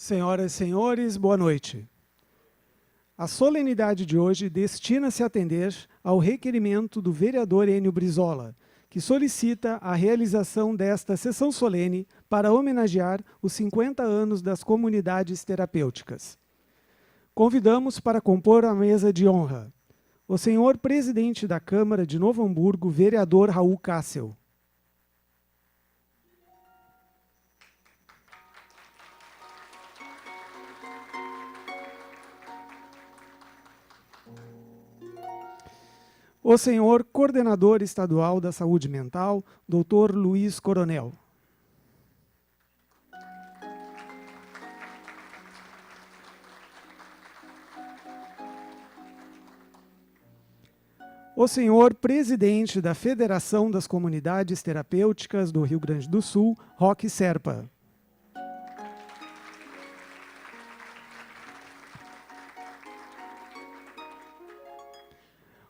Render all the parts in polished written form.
Senhoras e senhores, boa noite. A solenidade de hoje destina-se a atender ao requerimento do vereador Enio Brizola, que solicita a realização desta sessão solene para homenagear os 50 anos das comunidades terapêuticas. Convidamos para compor a mesa de honra o senhor presidente da Câmara de Novo Hamburgo, vereador Raul Cassel. O senhor coordenador estadual da saúde mental, Dr. Luiz Coronel. O senhor presidente da Federação das Comunidades Terapêuticas do Rio Grande do Sul, Roque Serpa.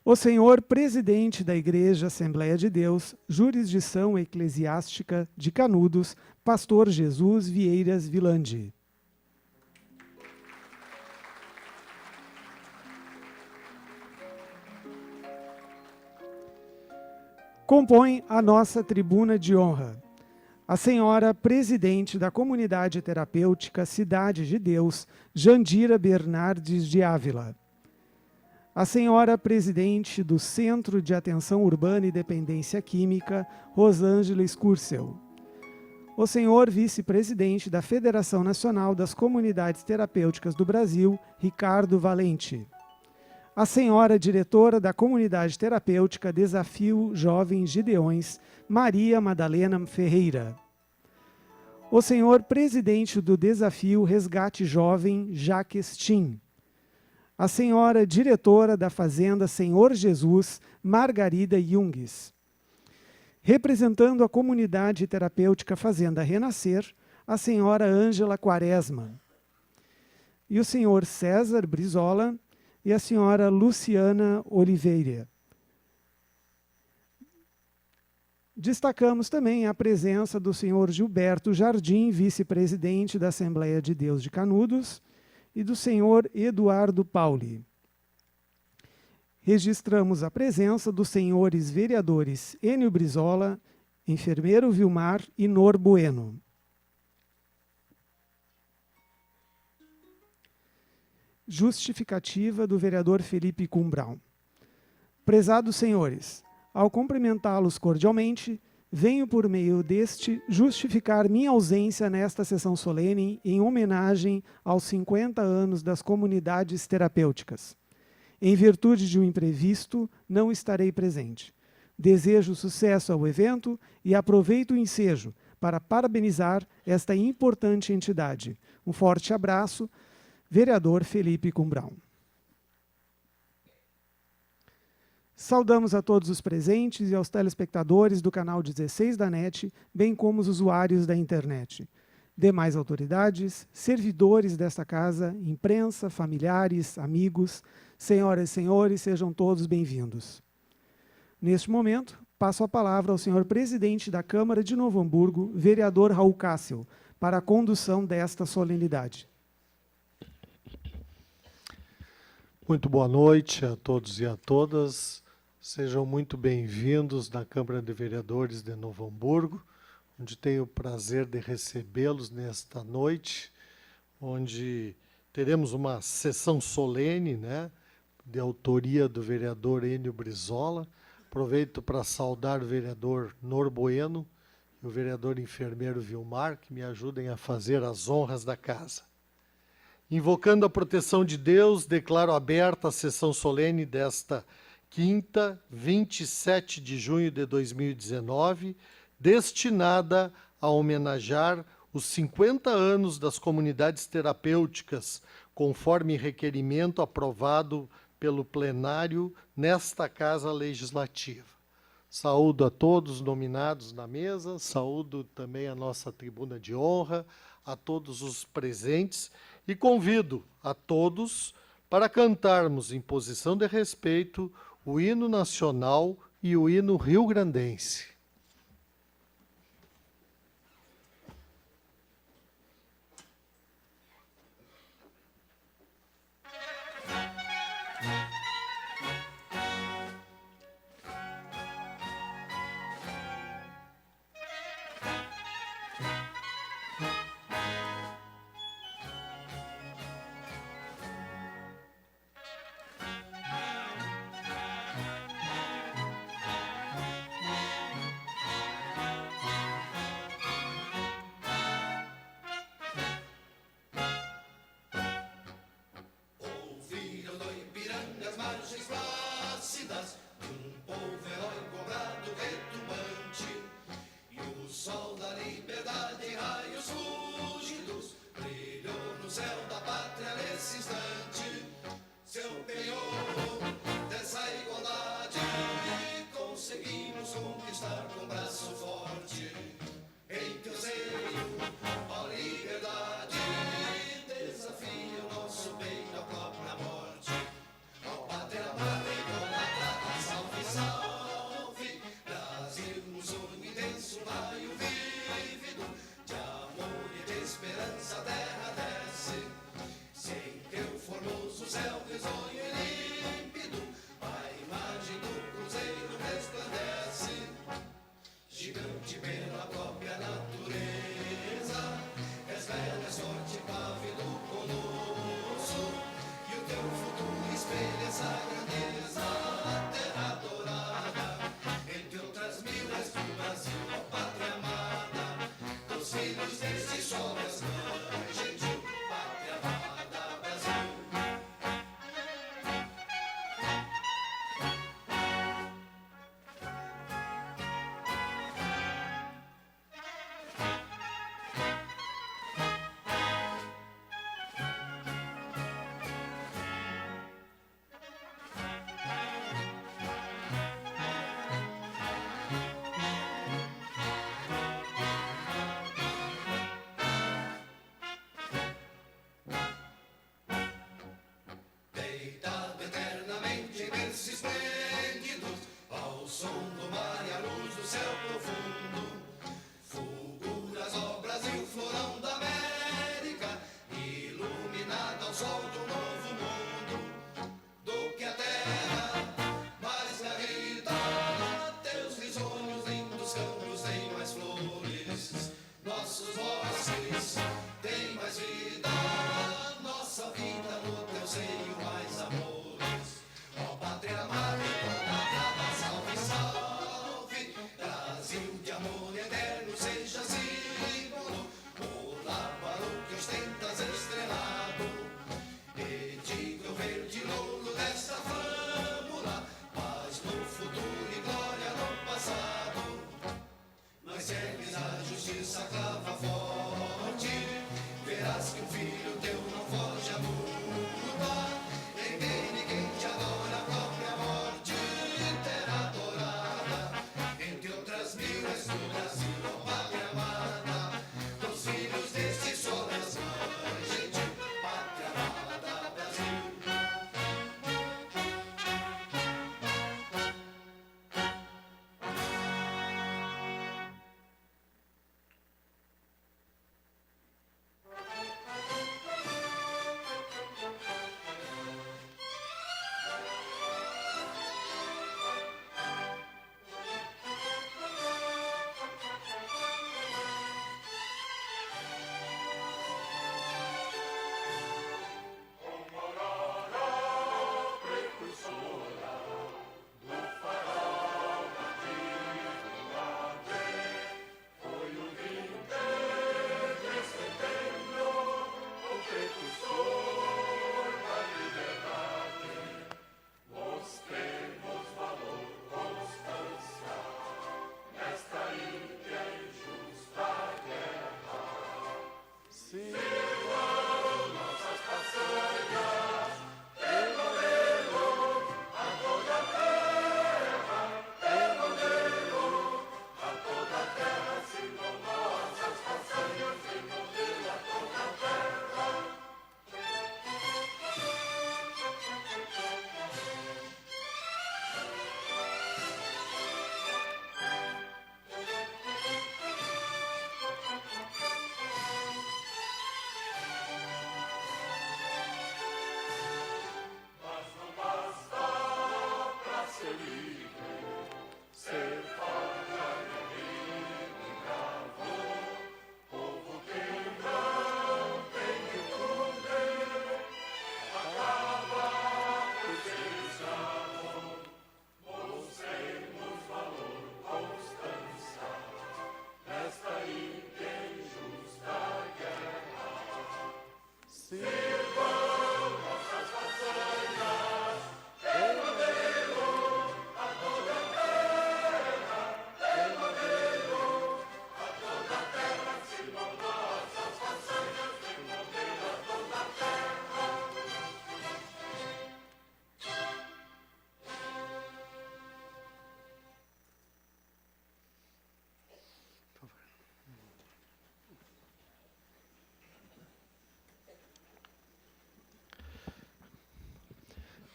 O senhor presidente da Igreja Assembleia de Deus, Jurisdição Eclesiástica de Canudos, pastor Jesus Vieiras Vilandi. Compõe a nossa tribuna de honra a senhora presidente da Comunidade Terapêutica Cidade de Deus, Jandira Bernardes de Ávila. A senhora presidente do Centro de Atenção Urbana e Dependência Química, Rosângela Scursel. O senhor vice-presidente da Federação Nacional das Comunidades Terapêuticas do Brasil, Ricardo Valente. A senhora diretora da Comunidade Terapêutica Desafio Jovens Gideões, Maria Madalena Ferreira. O senhor presidente do Desafio Resgate Jovem, Jaques Tim. A senhora diretora da Fazenda Senhor Jesus, Margarida Jungues. Representando a comunidade terapêutica Fazenda Renascer, a senhora Ângela Quaresma. E o senhor César Brizola e a senhora Luciana Oliveira. Destacamos também a presença do senhor Gilberto Jardim, vice-presidente da Assembleia de Deus de Canudos, e do senhor Eduardo Pauli. Registramos a presença dos senhores vereadores Enio Brizola, enfermeiro Vilmar e Nor Bueno. Justificativa do vereador Felipe Cumbrão. Prezados senhores, ao cumprimentá-los cordialmente, venho por meio deste justificar minha ausência nesta sessão solene em homenagem aos 50 anos das comunidades terapêuticas. Em virtude de um imprevisto, não estarei presente. Desejo sucesso ao evento e aproveito o ensejo para parabenizar esta importante entidade. Um forte abraço, vereador Felipe Cumbrão. Saudamos a todos os presentes e aos telespectadores do canal 16 da NET, bem como os usuários da internet. Demais autoridades, servidores desta casa, imprensa, familiares, amigos, senhoras e senhores, sejam todos bem-vindos. Neste momento, passo a palavra ao senhor presidente da Câmara de Novo Hamburgo, vereador Raul Cassel, para a condução desta solenidade. Muito boa noite a todos e a todas. Sejam muito bem-vindos na Câmara de Vereadores de Novo Hamburgo, onde tenho o prazer de recebê-los nesta noite, onde teremos uma sessão solene, né, de autoria do vereador Enio Brizola. Aproveito para saudar o vereador Nor Bueno e o vereador enfermeiro Vilmar, que me ajudem a fazer as honras da casa. Invocando a proteção de Deus, declaro aberta a sessão solene desta quinta, 27 de junho de 2019, destinada a homenagear os 50 anos das comunidades terapêuticas, conforme requerimento aprovado pelo plenário nesta Casa Legislativa. Saúdo a todos nominados na mesa, saúdo também a nossa tribuna de honra, a todos os presentes e convido a todos para cantarmos em posição de respeito o hino nacional e o hino rio-grandense. sol de um novo mundo, do que a terra, mas na vida teus risonhos lindos campos têm mais flores, nossos bosques têm mais vida, nossa vida no teu seio mais amores. Ó pátria amada e toda salve, salve, Brasil de amor eterno seja símbolo, o lar para o que ostentas estrelado, e diga o verde louro desta fâmula, paz no futuro e glória no passado. Mas ergues a justiça clava forte, verás que um filho teu não foge à luta, nem tem ninguém te adora, a própria morte terá adorada, entre outras mil és do Brasil, ó pátria amada, dos filhos deste sol das mães, gente, pátria amada, Brasil.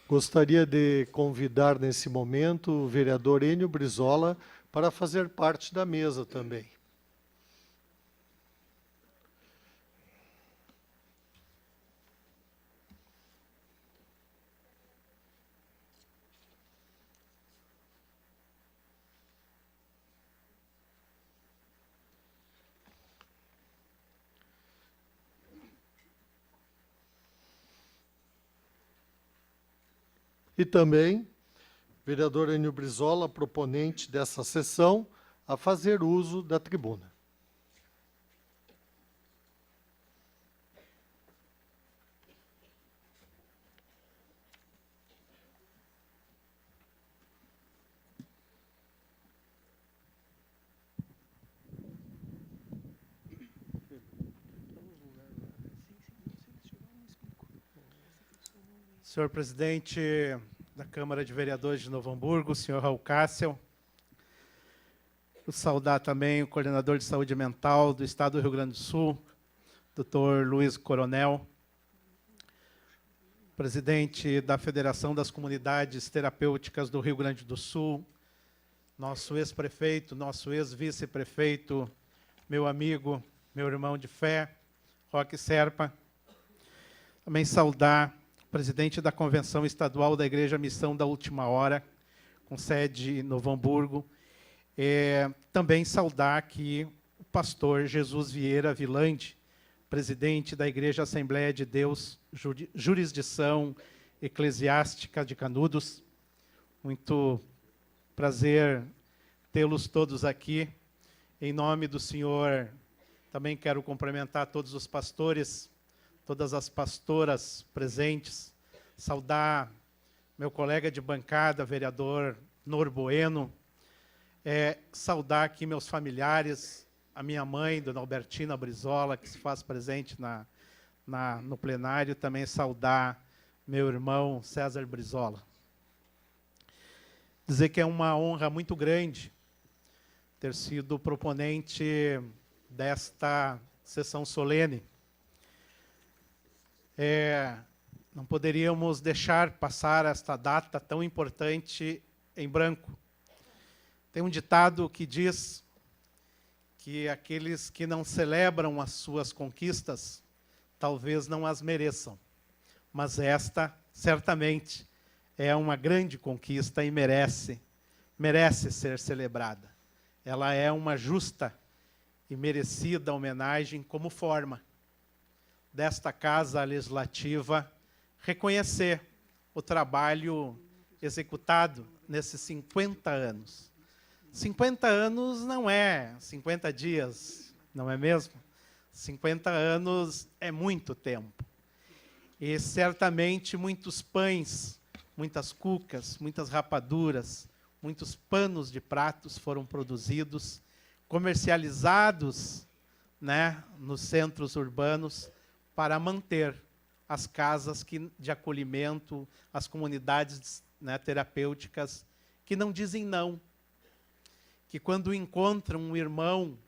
Gostaria de convidar nesse momento o vereador Enio Brizola para fazer parte da mesa também. E também, vereador Enio Brizola, proponente dessa sessão, a fazer uso da tribuna. Senhor presidente da Câmara de Vereadores de Novo Hamburgo, senhor Raul Cássio. Vou saudar também o coordenador de saúde mental do Estado do Rio Grande do Sul, doutor Luiz Coronel, presidente da Federação das Comunidades Terapêuticas do Rio Grande do Sul, nosso ex-prefeito, nosso Também saudar o presidente da Convenção Estadual da Igreja Missão da Última Hora, com sede em Novo Hamburgo. Também saudar aqui o pastor Jesus Vieira Vilande, presidente da Igreja Assembleia de Deus, Jurisdição Eclesiástica de Canudos. Muito prazer tê-los todos aqui. Em nome do Senhor, também quero cumprimentar todos os pastores, todas as pastoras presentes, saudar meu colega de bancada, vereador Nor Bueno, saudar aqui meus familiares, a minha mãe, dona Albertina Brizola, que se faz presente no plenário, também saudar meu irmão César Brizola. Dizer que é uma honra muito grande ter sido proponente desta sessão solene. Não poderíamos deixar passar esta data tão importante em branco. Tem um ditado que diz que aqueles que não celebram as suas conquistas, talvez não as mereçam. Mas esta, certamente, é uma grande conquista e merece ser celebrada. Ela é uma justa e merecida homenagem como forma desta Casa Legislativa reconhecer o trabalho executado nesses 50 anos. 50 anos não é 50 dias, não é mesmo? 50 anos é muito tempo. E certamente muitos pães, muitas cucas, muitas rapaduras, muitos panos de pratos foram produzidos, comercializados, né, nos centros urbanos para manter as casas de acolhimento, as comunidades, né, terapêuticas que não dizem não, que quando encontram um irmão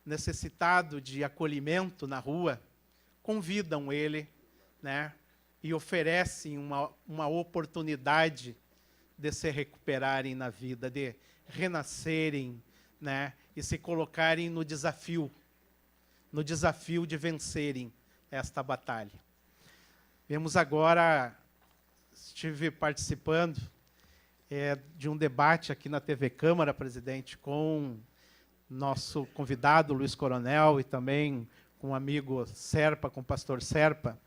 necessitado de acolhimento na rua, convidam ele, né, e oferecem uma oportunidade de se recuperarem na vida, de renascerem, né, e se colocarem no desafio de vencerem esta batalha. Vemos agora, estive participando de um debate aqui na TV Câmara, presidente, com nosso convidado, Luiz Coronel, e também com o amigo Serpa, com o pastor Serpa,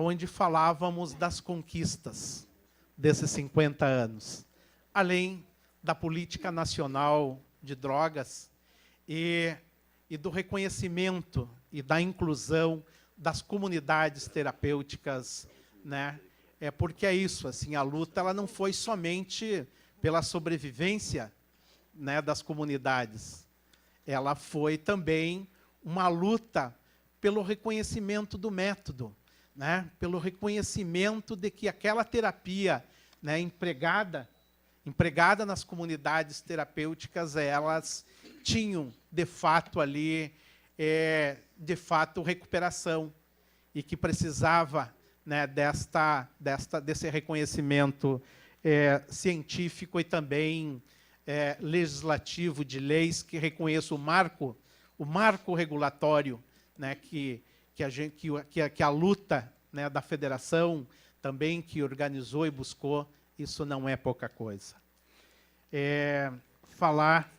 onde falávamos das conquistas desses 50 anos, além da política nacional de drogas e do reconhecimento e da inclusão das comunidades terapêuticas, né? Porque é isso, assim, a luta ela não foi somente pela sobrevivência, né, das comunidades, ela foi também uma luta pelo reconhecimento do método, né, pelo reconhecimento de que aquela terapia, né, empregada nas comunidades terapêuticas, elas tinham, de fato, ali, recuperação, e que precisava, né, desse reconhecimento científico e também legislativo de leis que reconheçam o marco regulatório, né, que a luta, né, da federação também que organizou e buscou. Isso não é pouca coisa. Falar,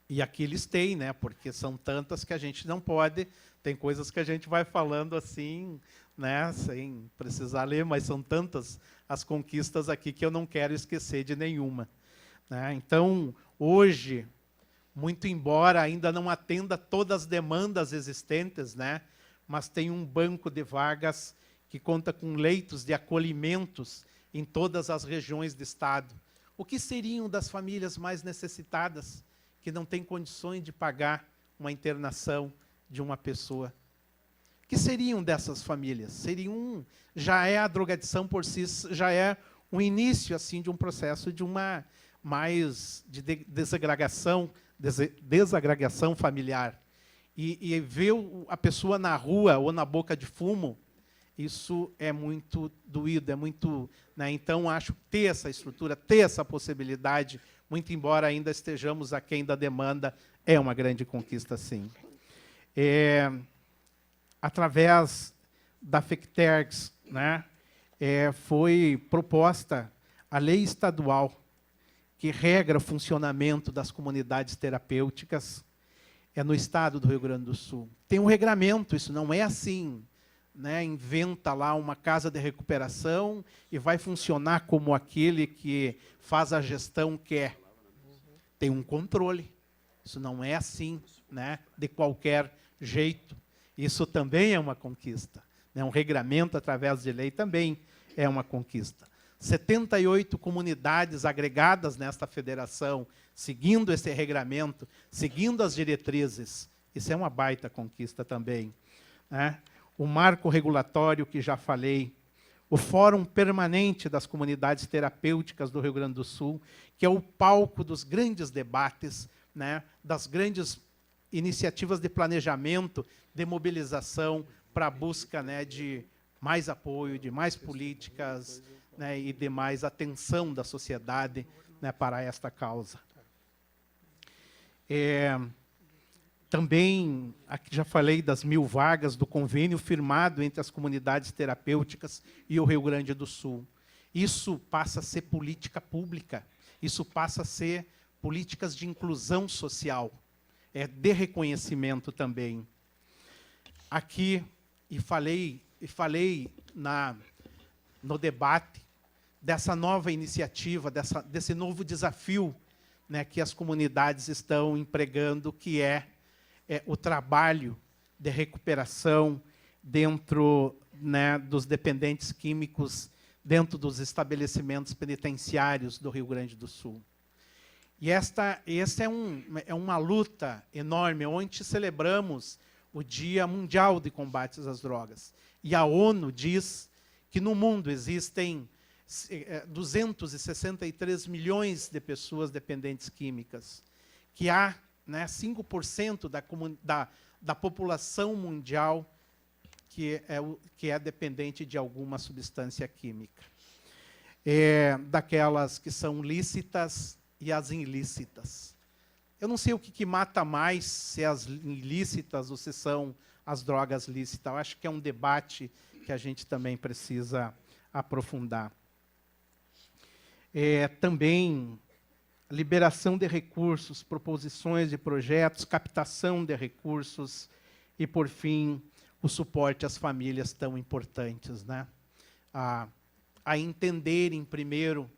e aqui listei, né, porque são tantas que a gente não pode, tem coisas que a gente vai falando assim, né, sem precisar ler, mas são tantas as conquistas aqui que eu não quero esquecer de nenhuma, né? Então, hoje, muito embora ainda não atenda todas as demandas existentes, né, mas tem um banco de vagas que conta com leitos de acolhimentos em todas as regiões do Estado. O que seriam das famílias mais necessitadas, que não têm condições de pagar uma internação de uma pessoa? O que seriam dessas famílias? Já é a drogadição por si, já é um início assim de um processo de desagregação familiar. E ver a pessoa na rua ou na boca de fumo, isso é muito doído, é muito, né? Então, acho que ter essa estrutura, ter essa possibilidade, muito embora ainda estejamos aquém da demanda, é uma grande conquista, sim. através da FECTERGS, né, foi proposta a lei estadual que regra o funcionamento das comunidades terapêuticas no estado do Rio Grande do Sul. Tem um regramento, isso não é assim, né, inventa lá uma casa de recuperação e vai funcionar como aquele que faz a gestão quer. Tem um controle. Isso não é assim, né, de qualquer jeito. Isso também é uma conquista. Né? Um regramento através de lei também é uma conquista. 78 comunidades agregadas nesta federação, seguindo esse regramento, seguindo as diretrizes. Isso é uma baita conquista também. Né? O marco regulatório que já falei, o Fórum Permanente das Comunidades Terapêuticas do Rio Grande do Sul, que é o palco dos grandes debates, né, das grandes iniciativas de planejamento, de mobilização para a busca, né, de mais apoio, de mais políticas, né, e de mais atenção da sociedade, né, para esta causa. Também, aqui já falei das 1000 vagas do convênio firmado entre as comunidades terapêuticas e o Rio Grande do Sul. Isso passa a ser política pública, isso passa a ser políticas de inclusão social, de reconhecimento também. Aqui, e falei no debate dessa nova iniciativa, desse novo desafio, né, que as comunidades estão empregando, que é o trabalho de recuperação dentro, né, dos dependentes químicos, dentro dos estabelecimentos penitenciários do Rio Grande do Sul. E essa é uma luta enorme, onde celebramos o Dia Mundial de Combate às Drogas. E a ONU diz que no mundo existem 263 milhões de pessoas dependentes químicas, que há, né, 5% da população mundial que é dependente de alguma substância química. Daquelas que são lícitas e as ilícitas. Eu não sei o que mata mais, se é as ilícitas ou se são as drogas lícitas. Eu acho que é um debate que a gente também precisa aprofundar. Também liberação de recursos, proposições de projetos, captação de recursos e, por fim, o suporte às famílias tão importantes, né? A entenderem primeiro,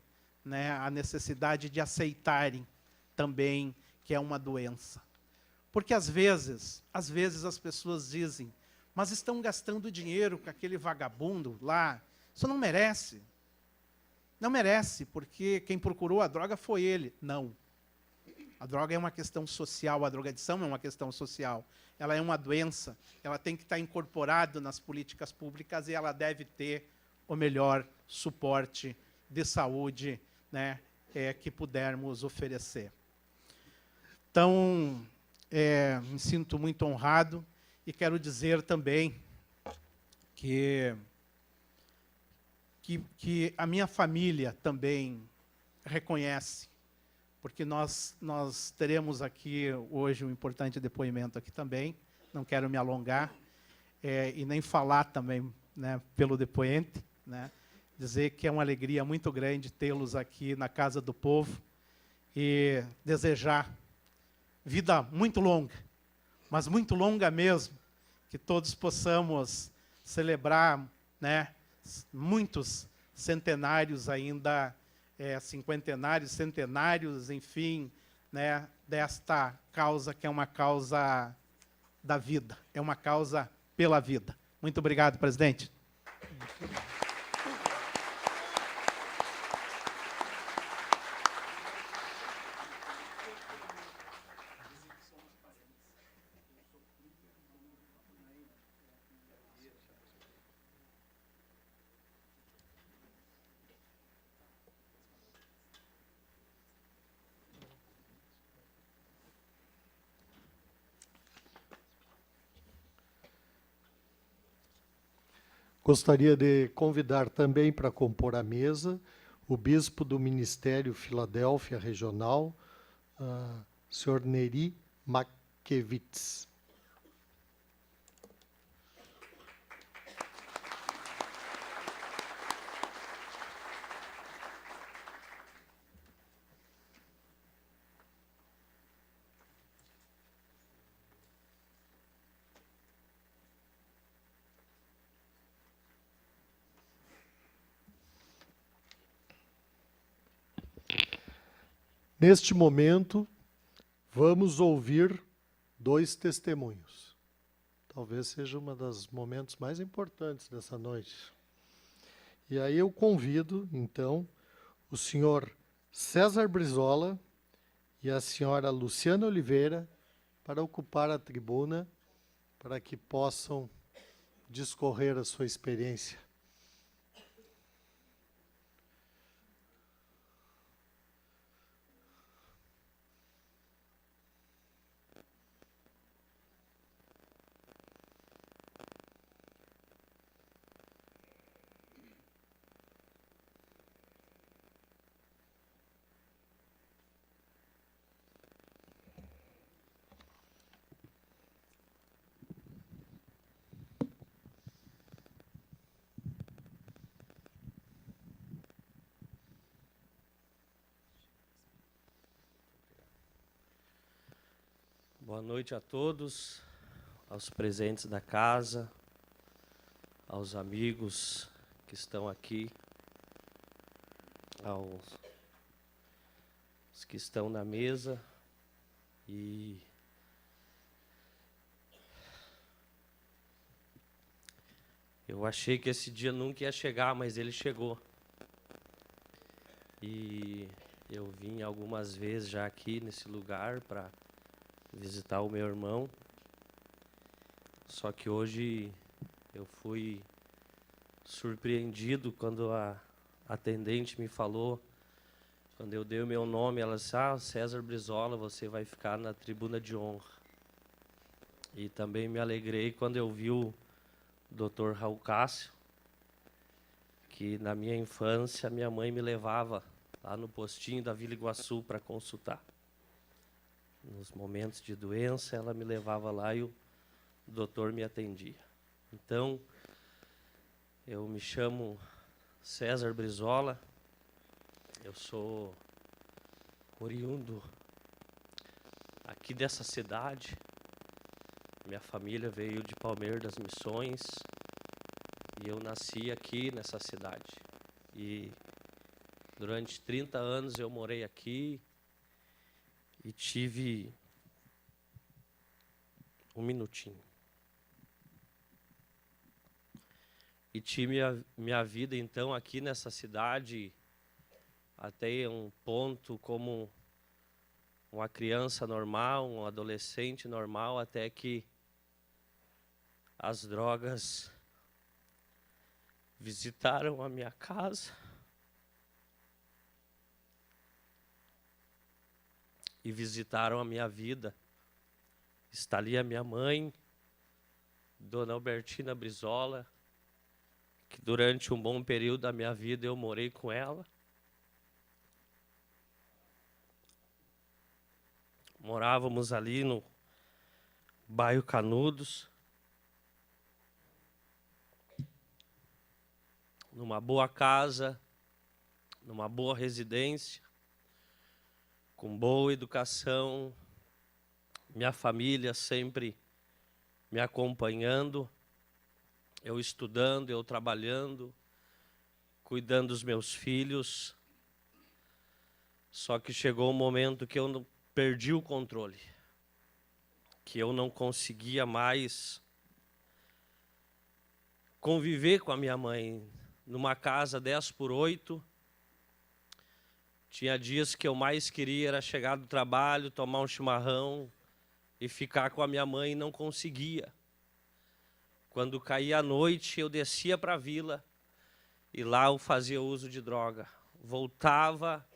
né, a necessidade de aceitarem também que é uma doença. Porque, às vezes as pessoas dizem, mas estão gastando dinheiro com aquele vagabundo lá, isso não merece. Não merece, porque quem procurou a droga foi ele. Não. A droga é uma questão social, a drogadição é uma questão social. Ela é uma doença, ela tem que estar incorporada nas políticas públicas e ela deve ter o melhor suporte de saúde, né, que pudermos oferecer. Então, me sinto muito honrado e quero dizer também que a minha família também reconhece, porque nós teremos aqui hoje um importante depoimento aqui também, não quero me alongar, e nem falar também, né, pelo depoente, né, dizer que é uma alegria muito grande tê-los aqui na Casa do Povo e desejar vida muito longa, mas muito longa mesmo, que todos possamos celebrar, né, muitos centenários ainda, cinquentenários, centenários, enfim, né, desta causa que é uma causa da vida, é uma causa pela vida. Muito obrigado, presidente. Gostaria de convidar também para compor a mesa o bispo do Ministério Filadélfia Regional, Sr. Neri Makevitz. Neste momento, vamos ouvir 2 testemunhos. Talvez seja um dos momentos mais importantes dessa noite. E aí eu convido, então, o senhor César Brizola e a senhora Luciana Oliveira para ocupar a tribuna, para que possam discorrer a sua experiência. Boa noite a todos, aos presentes da casa, aos amigos que estão aqui, aos que estão na mesa. E eu achei que esse dia nunca ia chegar, mas ele chegou. E eu vim algumas vezes já aqui nesse lugar para visitar o meu irmão. Só que hoje eu fui surpreendido quando a atendente me falou, quando eu dei o meu nome, ela disse: César Brizola, você vai ficar na tribuna de honra. E também me alegrei quando eu vi o Dr. Raul Cássio, que na minha infância minha mãe me levava lá no postinho da Vila Iguaçu para consultar. Nos momentos de doença, ela me levava lá e o doutor me atendia. Então, eu me chamo César Brizola, eu sou oriundo aqui dessa cidade. Minha família veio de Palmeira das Missões e eu nasci aqui nessa cidade. E durante 30 anos eu morei aqui. E tive um minutinho. E tive minha vida, então, aqui nessa cidade, até um ponto como uma criança normal, um adolescente normal, até que as drogas visitaram a minha casa. E visitaram a minha vida. Está ali a minha mãe, Dona Albertina Brizola, que durante um bom período da minha vida eu morei com ela. Morávamos ali no bairro Canudos, numa boa casa, numa boa residência, com boa educação, minha família sempre me acompanhando, eu estudando, eu trabalhando, cuidando dos meus filhos. Só que chegou um momento que eu perdi o controle, que eu não conseguia mais conviver com a minha mãe numa casa 10x8. Tinha dias que eu mais queria era chegar do trabalho, tomar um chimarrão e ficar com a minha mãe, e não conseguia. Quando caía a noite, eu descia para a vila e lá eu fazia uso de droga. Voltava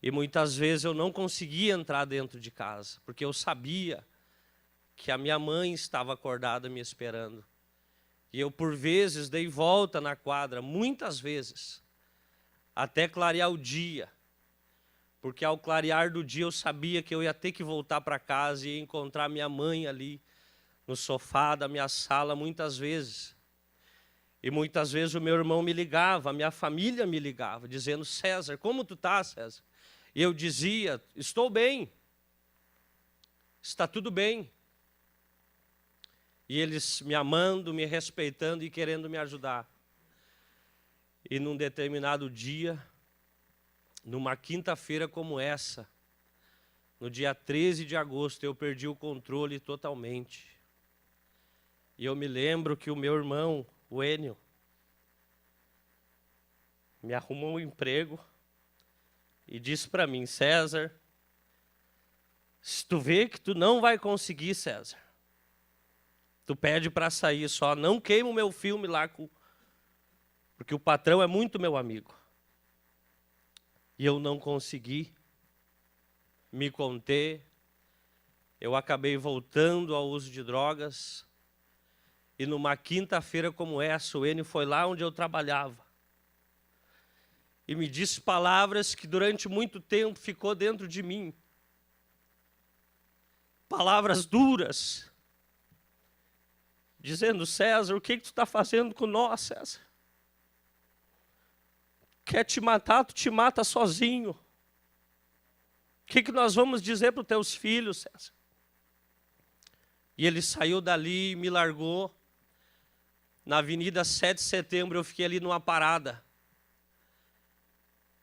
e muitas vezes eu não conseguia entrar dentro de casa, porque eu sabia que a minha mãe estava acordada me esperando. E eu, por vezes, dei volta na quadra, muitas vezes, até clarear o dia, porque ao clarear do dia eu sabia que eu ia ter que voltar para casa e encontrar minha mãe ali no sofá da minha sala muitas vezes. E muitas vezes o meu irmão me ligava, a minha família me ligava, dizendo: César, como tu tá, César? E eu dizia: estou bem, está tudo bem. E eles me amando, me respeitando e querendo me ajudar. E num determinado dia, numa quinta-feira como essa, no dia 13 de agosto, eu perdi o controle totalmente. E eu me lembro que o meu irmão, o Enio, me arrumou um emprego e disse para mim: César, se tu vê que tu não vai conseguir, César, tu pede para sair, só não queima o meu filme lá, porque o patrão é muito meu amigo. E eu não consegui me conter, eu acabei voltando ao uso de drogas, e numa quinta-feira como essa, o Enio foi lá onde eu trabalhava, e me disse palavras que durante muito tempo ficou dentro de mim, palavras duras, dizendo: César, o que tu está fazendo com nós, César? Quer te matar, tu te mata sozinho. O que nós vamos dizer para os teus filhos, César? E ele saiu dali e me largou. Na Avenida 7 de Setembro, eu fiquei ali numa parada,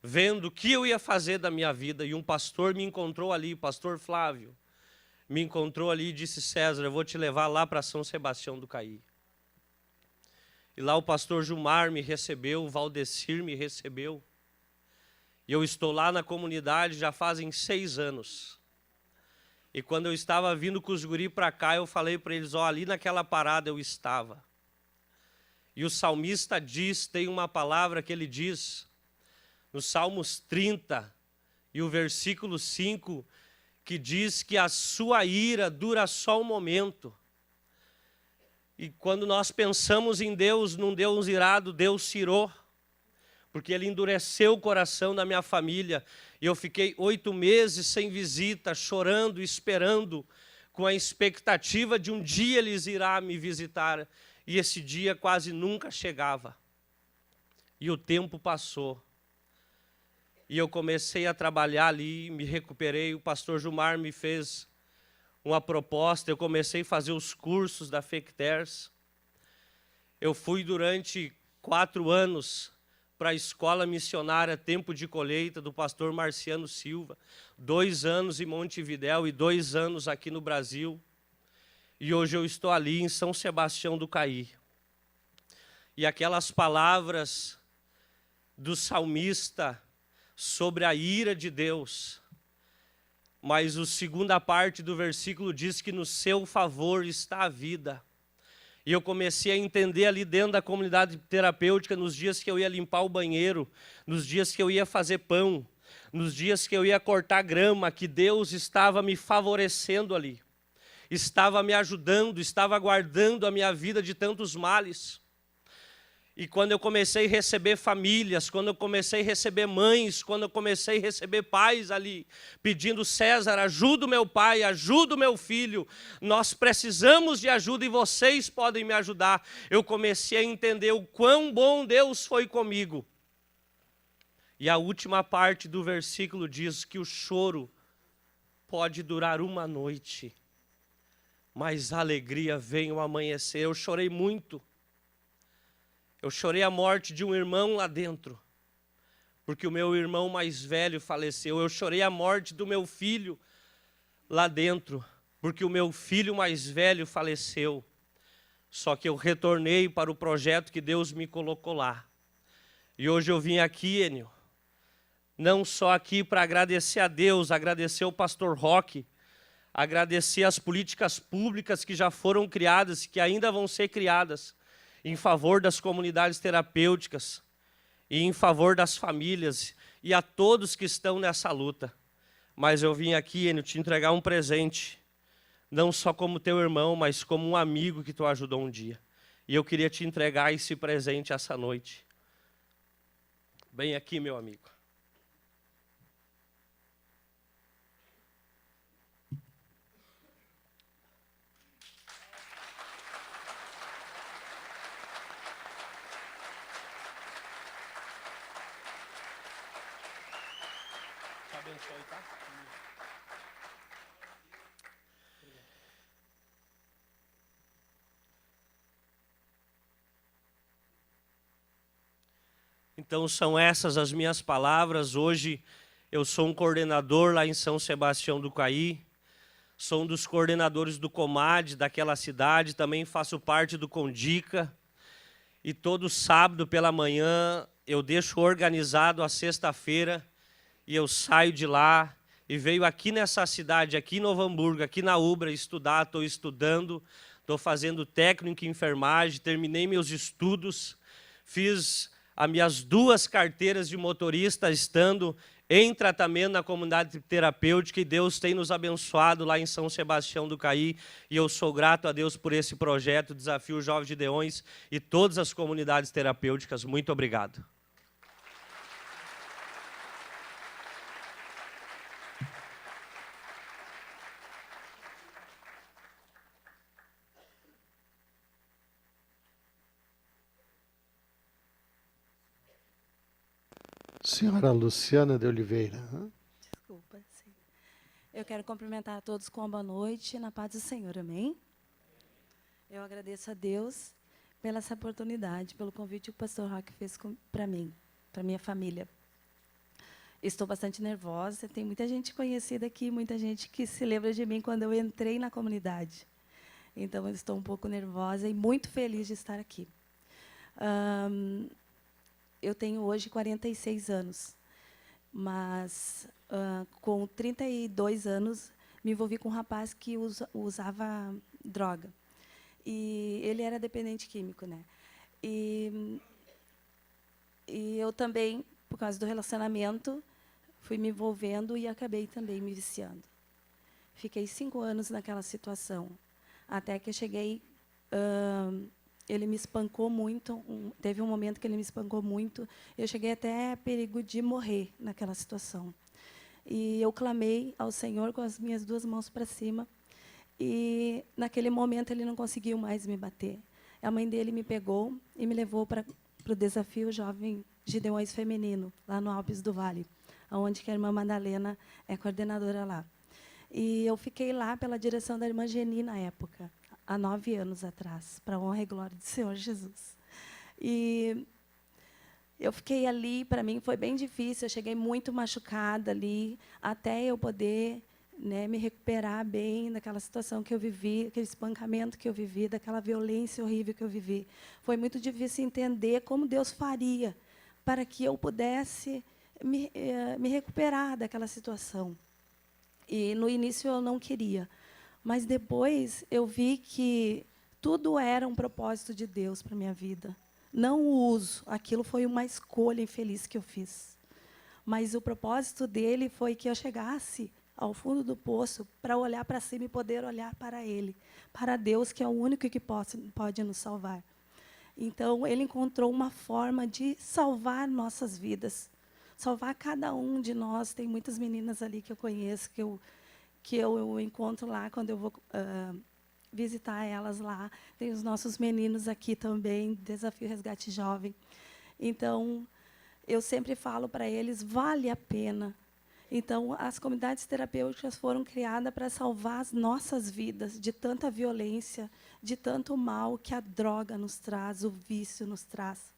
vendo o que eu ia fazer da minha vida. E um pastor me encontrou ali, o pastor Flávio, me encontrou ali e disse: César, eu vou te levar lá para São Sebastião do Caí. E lá o pastor Gilmar me recebeu, o Valdecir me recebeu. E eu estou lá na comunidade já fazem 6 anos. E quando eu estava vindo com os guri para cá, eu falei para eles: ó, ali naquela parada eu estava. E o salmista diz, tem uma palavra que ele diz, no Salmos 30, e o versículo 5, que diz que a sua ira dura só um momento. E quando nós pensamos em Deus, num Deus irado, Deus se irou, porque Ele endureceu o coração da minha família. E eu fiquei 8 meses sem visita, chorando, esperando, com a expectativa de um dia eles irá me visitar. E esse dia quase nunca chegava. E o tempo passou. E eu comecei a trabalhar ali, me recuperei. O pastor Gilmar me fez uma proposta, eu comecei a fazer os cursos da FECTERS. Eu fui durante 4 anos para a escola missionária Tempo de Colheita do pastor Marciano Silva, 2 anos em Montevidéu e 2 anos aqui no Brasil. E hoje eu estou ali em São Sebastião do Caí. E aquelas palavras do salmista sobre a ira de Deus, mas a segunda parte do versículo diz que no seu favor está a vida. E eu comecei a entender ali dentro da comunidade terapêutica, nos dias que eu ia limpar o banheiro, nos dias que eu ia fazer pão, nos dias que eu ia cortar grama, que Deus estava me favorecendo ali, estava me ajudando, estava guardando a minha vida de tantos males. E quando eu comecei a receber famílias, quando eu comecei a receber mães, quando eu comecei a receber pais ali, pedindo: César, ajuda o meu pai, ajuda o meu filho, nós precisamos de ajuda e vocês podem me ajudar. Eu comecei a entender o quão bom Deus foi comigo. E a última parte do versículo diz que o choro pode durar uma noite, mas a alegria vem ao amanhecer. Eu chorei muito. Eu chorei a morte de um irmão lá dentro, porque o meu irmão mais velho faleceu. Eu chorei a morte do meu filho lá dentro, porque o meu filho mais velho faleceu. Só que eu retornei para o projeto que Deus me colocou lá. E hoje eu vim aqui, Enio, não só aqui para agradecer a Deus, agradecer ao pastor Roque, agradecer as políticas públicas que já foram criadas e que ainda vão ser criadas, em favor das comunidades terapêuticas e em favor das famílias e a todos que estão nessa luta. Mas eu vim aqui, Enio, te entregar um presente, não só como teu irmão, mas como um amigo que tu ajudou um dia. E eu queria te entregar esse presente essa noite. Bem aqui, meu amigo. Abençoe, tá? Então são essas as minhas palavras. Hoje eu sou um coordenador lá em São Sebastião do Caí, sou um dos coordenadores do Comad daquela cidade, também faço parte do Condica, e todo sábado pela manhã eu deixo organizado a sexta-feira e eu saio de lá e venho aqui nessa cidade, aqui em Novo Hamburgo, aqui na Ubra, estudar. Estou estudando, estou fazendo técnico em enfermagem, terminei meus estudos, fiz as minhas 2 carteiras de motorista estando em tratamento na comunidade terapêutica, e Deus tem nos abençoado lá em São Sebastião do Caí, e eu sou grato a Deus por esse projeto, Desafio Jovens Gideões, e todas as comunidades terapêuticas. Muito obrigado. Senhora Luciana de Oliveira. Desculpa, sim. Eu quero cumprimentar a todos com uma boa noite, na paz do Senhor, amém? Eu agradeço a Deus pela essa oportunidade, pelo convite que o pastor Roque fez para mim, para minha família. Estou bastante nervosa, tem muita gente conhecida aqui, muita gente que se lembra de mim quando eu entrei na comunidade. Então, eu estou um pouco nervosa e muito feliz de estar aqui. Eu tenho hoje 46 anos, mas com 32 anos me envolvi com um rapaz que usava droga. E ele era dependente químico, né? E eu também, por causa do relacionamento, fui me envolvendo e acabei também me viciando. Fiquei 5 anos naquela situação, até que eu cheguei... ele me espancou muito, teve um momento que ele me espancou muito, eu cheguei até a perigo de morrer naquela situação. E eu clamei ao Senhor com as minhas 2 mãos para cima, e naquele momento ele não conseguiu mais me bater. A mãe dele me pegou e me levou para o Desafio Jovem Gideões Feminino, lá no Alpes do Vale, onde que a irmã Madalena é coordenadora lá. E eu fiquei lá pela direção da irmã Geni na época, há 9 anos atrás, para a honra e glória do Senhor Jesus. E eu fiquei ali, para mim foi bem difícil, eu cheguei muito machucada ali, até eu poder, né, me recuperar bem daquela situação que eu vivi, aquele espancamento que eu vivi, daquela violência horrível que eu vivi. Foi muito difícil entender como Deus faria para que eu pudesse me recuperar daquela situação. E, no início, eu não queria. Mas depois eu vi que tudo era um propósito de Deus para a minha vida. Não o uso, aquilo foi uma escolha infeliz que eu fiz. Mas o propósito dele foi que eu chegasse ao fundo do poço para olhar para cima e poder olhar para Ele, para Deus, que é o único que pode nos salvar. Então, Ele encontrou uma forma de salvar nossas vidas, salvar cada um de nós. Tem muitas meninas ali que eu conheço, que eu encontro lá quando eu vou visitar elas lá. Tem os nossos meninos aqui também, Desafio Resgate Jovem. Então, eu sempre falo para eles, vale a pena. Então, as comunidades terapêuticas foram criadas para salvar as nossas vidas de tanta violência, de tanto mal que a droga nos traz, o vício nos traz.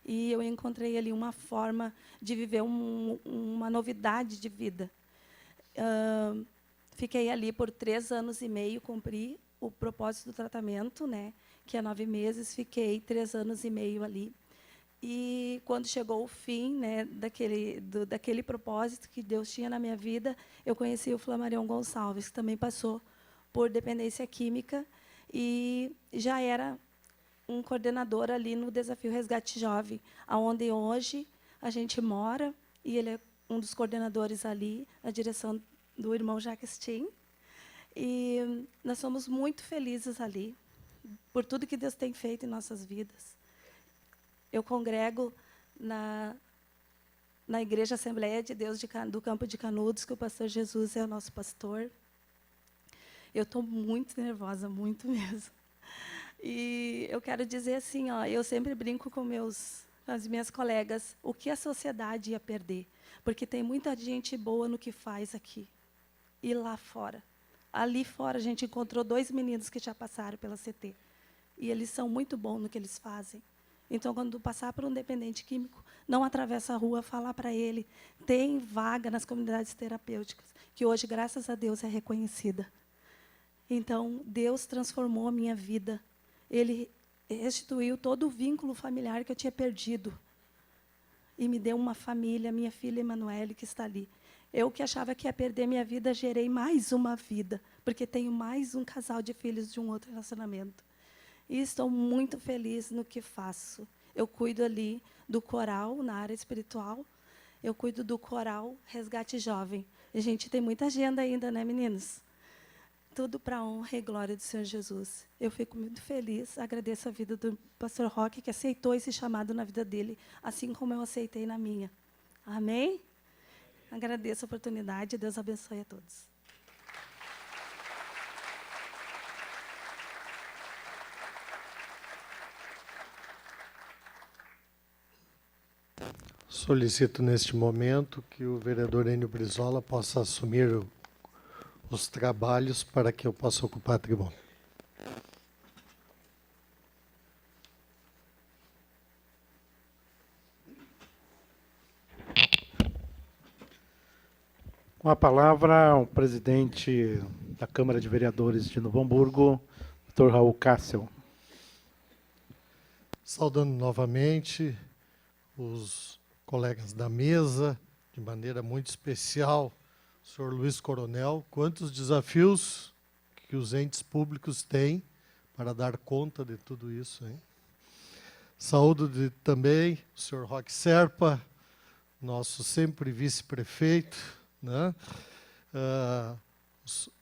E eu encontrei ali uma forma de viver uma novidade de vida. Fiquei ali por 3 anos e meio, cumpri o propósito do tratamento, né, que é 9 meses, fiquei 3 anos e meio ali. E quando chegou o fim, né, daquele propósito que Deus tinha na minha vida, eu conheci o Flamarion Gonçalves, que também passou por dependência química e já era um coordenador ali no Desafio Resgate Jovem, onde hoje a gente mora, e ele é um dos coordenadores ali, na direção do irmão Jacques Stein. E nós somos muito felizes ali, por tudo que Deus tem feito em nossas vidas. Eu congrego na Igreja Assembleia de Deus do Campo de Canudos, que o pastor Jesus é o nosso pastor. Eu estou muito nervosa, muito mesmo. E eu quero dizer assim, ó, eu sempre brinco com as minhas colegas, o que a sociedade ia perder. Porque tem muita gente boa no que faz aqui e lá fora. Ali fora a gente encontrou 2 meninos que já passaram pela CT. E eles são muito bons no que eles fazem. Então, quando passar por um dependente químico, não atravessa a rua, fala para ele. Tem vaga nas comunidades terapêuticas, que hoje, graças a Deus, é reconhecida. Então, Deus transformou a minha vida. Ele restituiu todo o vínculo familiar que eu tinha perdido. E me deu uma família, minha filha Emanuele, que está ali. Eu que achava que ia perder minha vida, gerei mais uma vida, porque tenho mais um casal de filhos de um outro relacionamento. E estou muito feliz no que faço. Eu cuido ali do coral, na área espiritual. Eu cuido do coral Resgate Jovem. A gente tem muita agenda ainda, né, meninos? Tudo para a honra e glória do Senhor Jesus. Eu fico muito feliz, agradeço a vida do pastor Roque, que aceitou esse chamado na vida dele, assim como eu aceitei na minha. Amém? Agradeço a oportunidade, Deus abençoe a todos. Solicito neste momento que o vereador Enio Brizola possa assumir os trabalhos para que eu possa ocupar a tribuna. Com a palavra, o presidente da Câmara de Vereadores de Novo Hamburgo, Dr. Raul Cássio. Saudando novamente os colegas da mesa, de maneira muito especial, o senhor Luiz Coronel, quantos desafios que os entes públicos têm para dar conta de tudo isso, hein? Saúdo também o senhor Roque Serpa, nosso sempre vice-prefeito, né?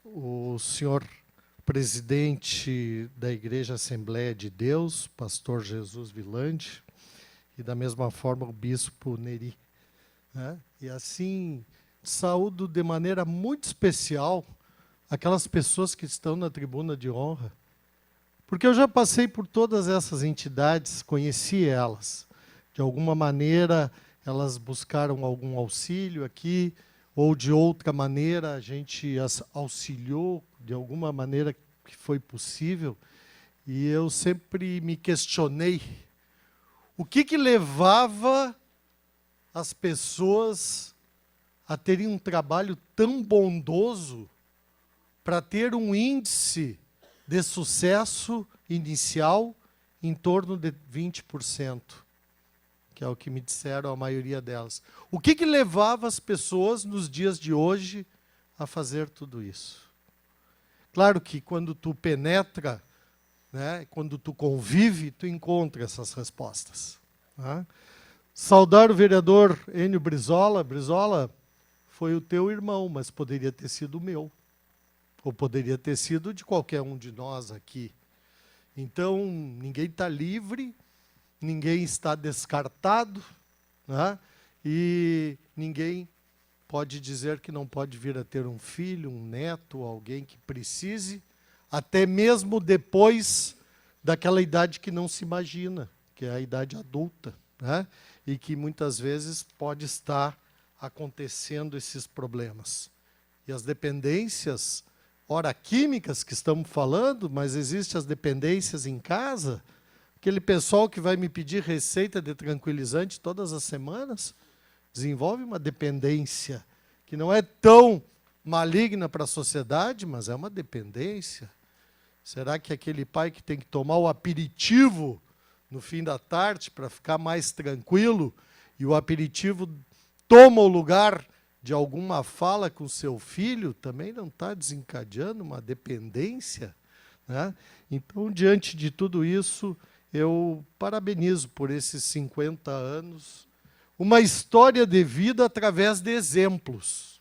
O senhor presidente da Igreja Assembleia de Deus, pastor Jesus Vilande, e da mesma forma o bispo Neri, né? E assim, saúdo de maneira muito especial aquelas pessoas que estão na tribuna de honra, porque eu já passei por todas essas entidades, conheci elas. De alguma maneira, elas buscaram algum auxílio aqui, ou de outra maneira, a gente as auxiliou de alguma maneira que foi possível, e eu sempre me questionei o que levava as pessoas a terem um trabalho tão bondoso para ter um índice de sucesso inicial em torno de 20%, que é o que me disseram a maioria delas. O que levava as pessoas nos dias de hoje a fazer tudo isso? Claro que quando tu penetra, né, quando tu convive, tu encontra essas respostas, né? Saudar o vereador Enio Brizola. Brizola, foi o teu irmão, mas poderia ter sido o meu. Ou poderia ter sido de qualquer um de nós aqui. Então, ninguém está livre, ninguém está descartado, né? E ninguém pode dizer que não pode vir a ter um filho, um neto, alguém que precise, até mesmo depois daquela idade que não se imagina, que é a idade adulta, né? E que muitas vezes pode estar acontecendo esses problemas. E as dependências, ora químicas que estamos falando, mas existem as dependências em casa, aquele pessoal que vai me pedir receita de tranquilizante todas as semanas, desenvolve uma dependência que não é tão maligna para a sociedade, mas é uma dependência. Será que aquele pai que tem que tomar o aperitivo no fim da tarde para ficar mais tranquilo, e o aperitivo toma o lugar de alguma fala com seu filho, também não está desencadeando uma dependência, né? Então, diante de tudo isso, eu parabenizo por esses 50 anos, uma história de vida através de exemplos,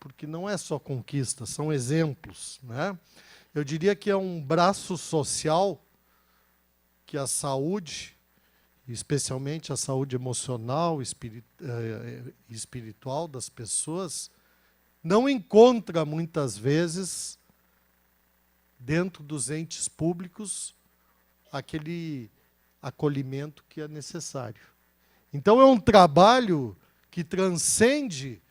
porque não é só conquista, são exemplos, né? Eu diria que é um braço social que a saúde, especialmente a saúde emocional e espiritual das pessoas, não encontra muitas vezes dentro dos entes públicos aquele acolhimento que é necessário. Então é um trabalho que transcende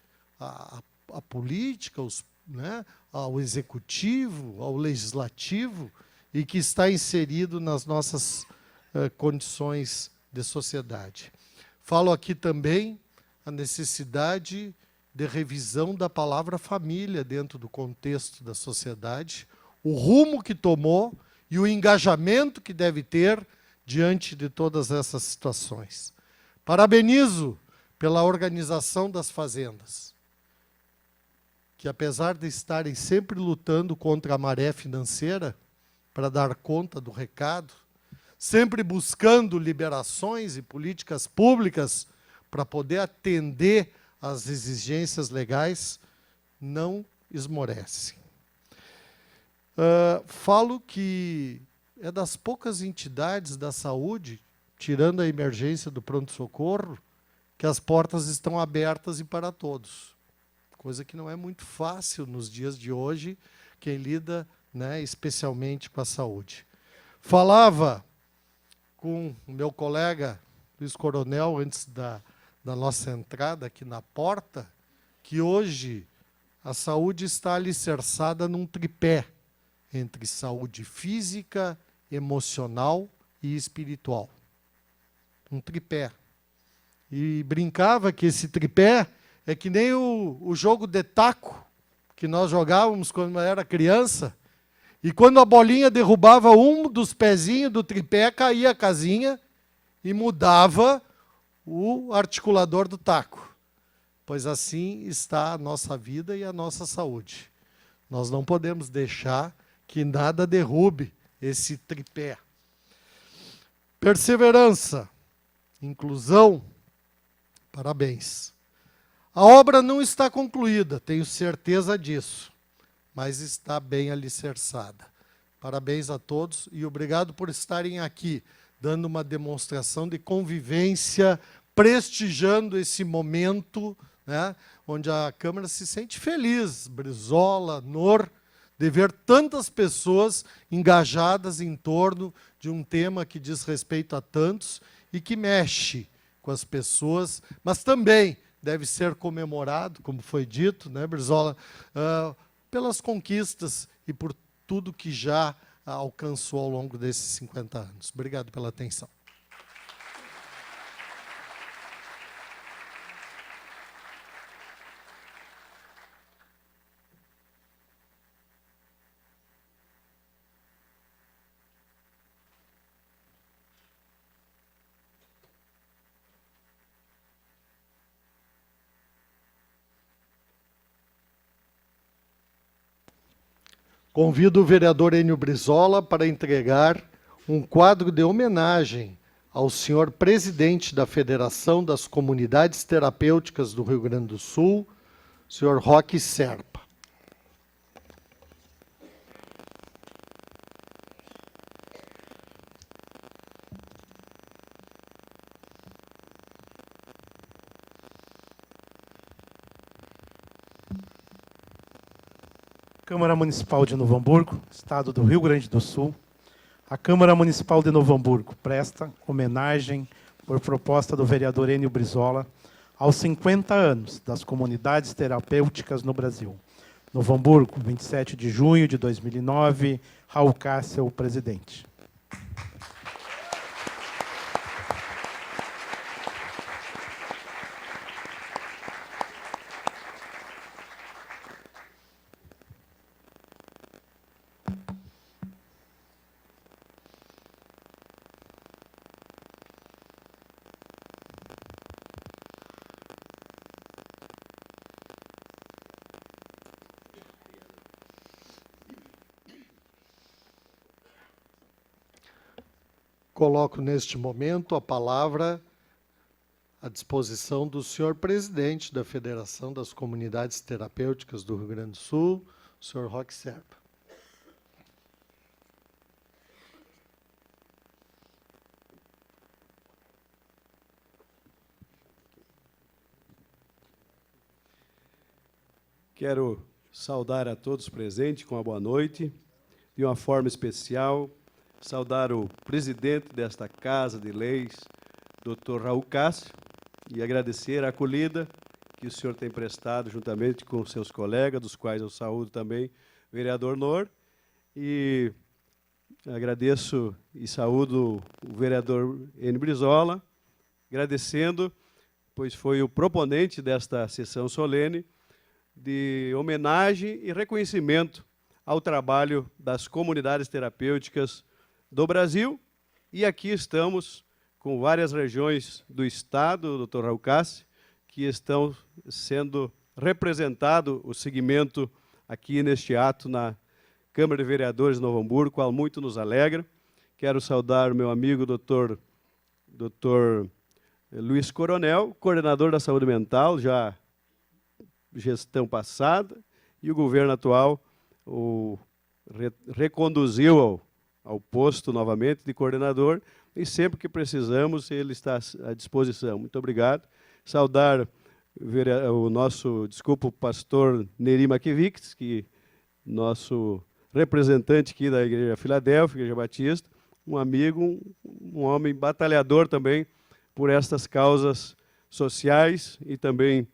a política, né, ao executivo, ao legislativo, e que está inserido nas nossas condições de sociedade. Falo aqui também a necessidade de revisão da palavra família dentro do contexto da sociedade, o rumo que tomou e o engajamento que deve ter diante de todas essas situações. Parabenizo pela organização das fazendas, que apesar de estarem sempre lutando contra a maré financeira para dar conta do recado, sempre buscando liberações e políticas públicas para poder atender às exigências legais, não esmorecem. Falo que é das poucas entidades da saúde, tirando a emergência do pronto-socorro, que as portas estão abertas e para todos. Coisa que não é muito fácil nos dias de hoje, quem lida, né, especialmente com a saúde. Falava com o meu colega Luiz Coronel, antes da nossa entrada aqui na porta, que hoje a saúde está alicerçada num tripé entre saúde física, emocional e espiritual. Um tripé. E brincava que esse tripé é que nem o jogo de taco que nós jogávamos quando era criança, e quando a bolinha derrubava um dos pezinhos do tripé, caía a casinha e mudava o articulador do taco. Pois assim está a nossa vida e a nossa saúde. Nós não podemos deixar que nada derrube esse tripé. Perseverança, inclusão, parabéns. A obra não está concluída, tenho certeza disso, mas está bem alicerçada. Parabéns a todos e obrigado por estarem aqui, dando uma demonstração de convivência, prestigiando esse momento, né, onde a Câmara se sente feliz, Brizola, Nor, de ver tantas pessoas engajadas em torno de um tema que diz respeito a tantos e que mexe com as pessoas, mas também deve ser comemorado, como foi dito, né, Brizola, pelas conquistas e por tudo que já alcançou ao longo desses 50 anos. Obrigado pela atenção. Convido o vereador Enio Brizola para entregar um quadro de homenagem ao senhor presidente da Federação das Comunidades Terapêuticas do Rio Grande do Sul, senhor Roque Serpa. Câmara Municipal de Novo Hamburgo, Estado do Rio Grande do Sul. A Câmara Municipal de Novo Hamburgo presta homenagem, por proposta do vereador Enio Brizola, aos 50 anos das comunidades terapêuticas no Brasil. Novo Hamburgo, 27 de junho de 2009, Raul Cássio, presidente. Coloco neste momento a palavra à disposição do senhor presidente da Federação das Comunidades Terapêuticas do Rio Grande do Sul, o senhor Roque Serpa. Quero saudar a todos presentes com a boa noite, de uma forma especial, saudar o presidente desta Casa de Leis, Dr. Raul Cássio, e agradecer a acolhida que o senhor tem prestado juntamente com seus colegas, dos quais eu saúdo também o vereador Nor, e Agradeço e saúdo o vereador N. Brizola, agradecendo, pois foi o proponente desta sessão solene, de homenagem e reconhecimento ao trabalho das comunidades terapêuticas do Brasil. E aqui estamos com várias regiões do Estado, doutor Raul Cassi, que estão sendo representado o segmento aqui neste ato na Câmara de Vereadores de Novo Hamburgo, qual muito nos alegra. Quero saudar o meu amigo doutor Luiz Coronel, coordenador da saúde mental, já gestão passada, e o governo atual o reconduziu ao posto novamente de coordenador, e sempre que precisamos ele está à disposição. Muito obrigado. Saudar o nosso, o pastor Neri Makiewicz, que nosso representante aqui da Igreja Filadélfia, Igreja Batista, um amigo, um homem batalhador também por estas causas sociais e também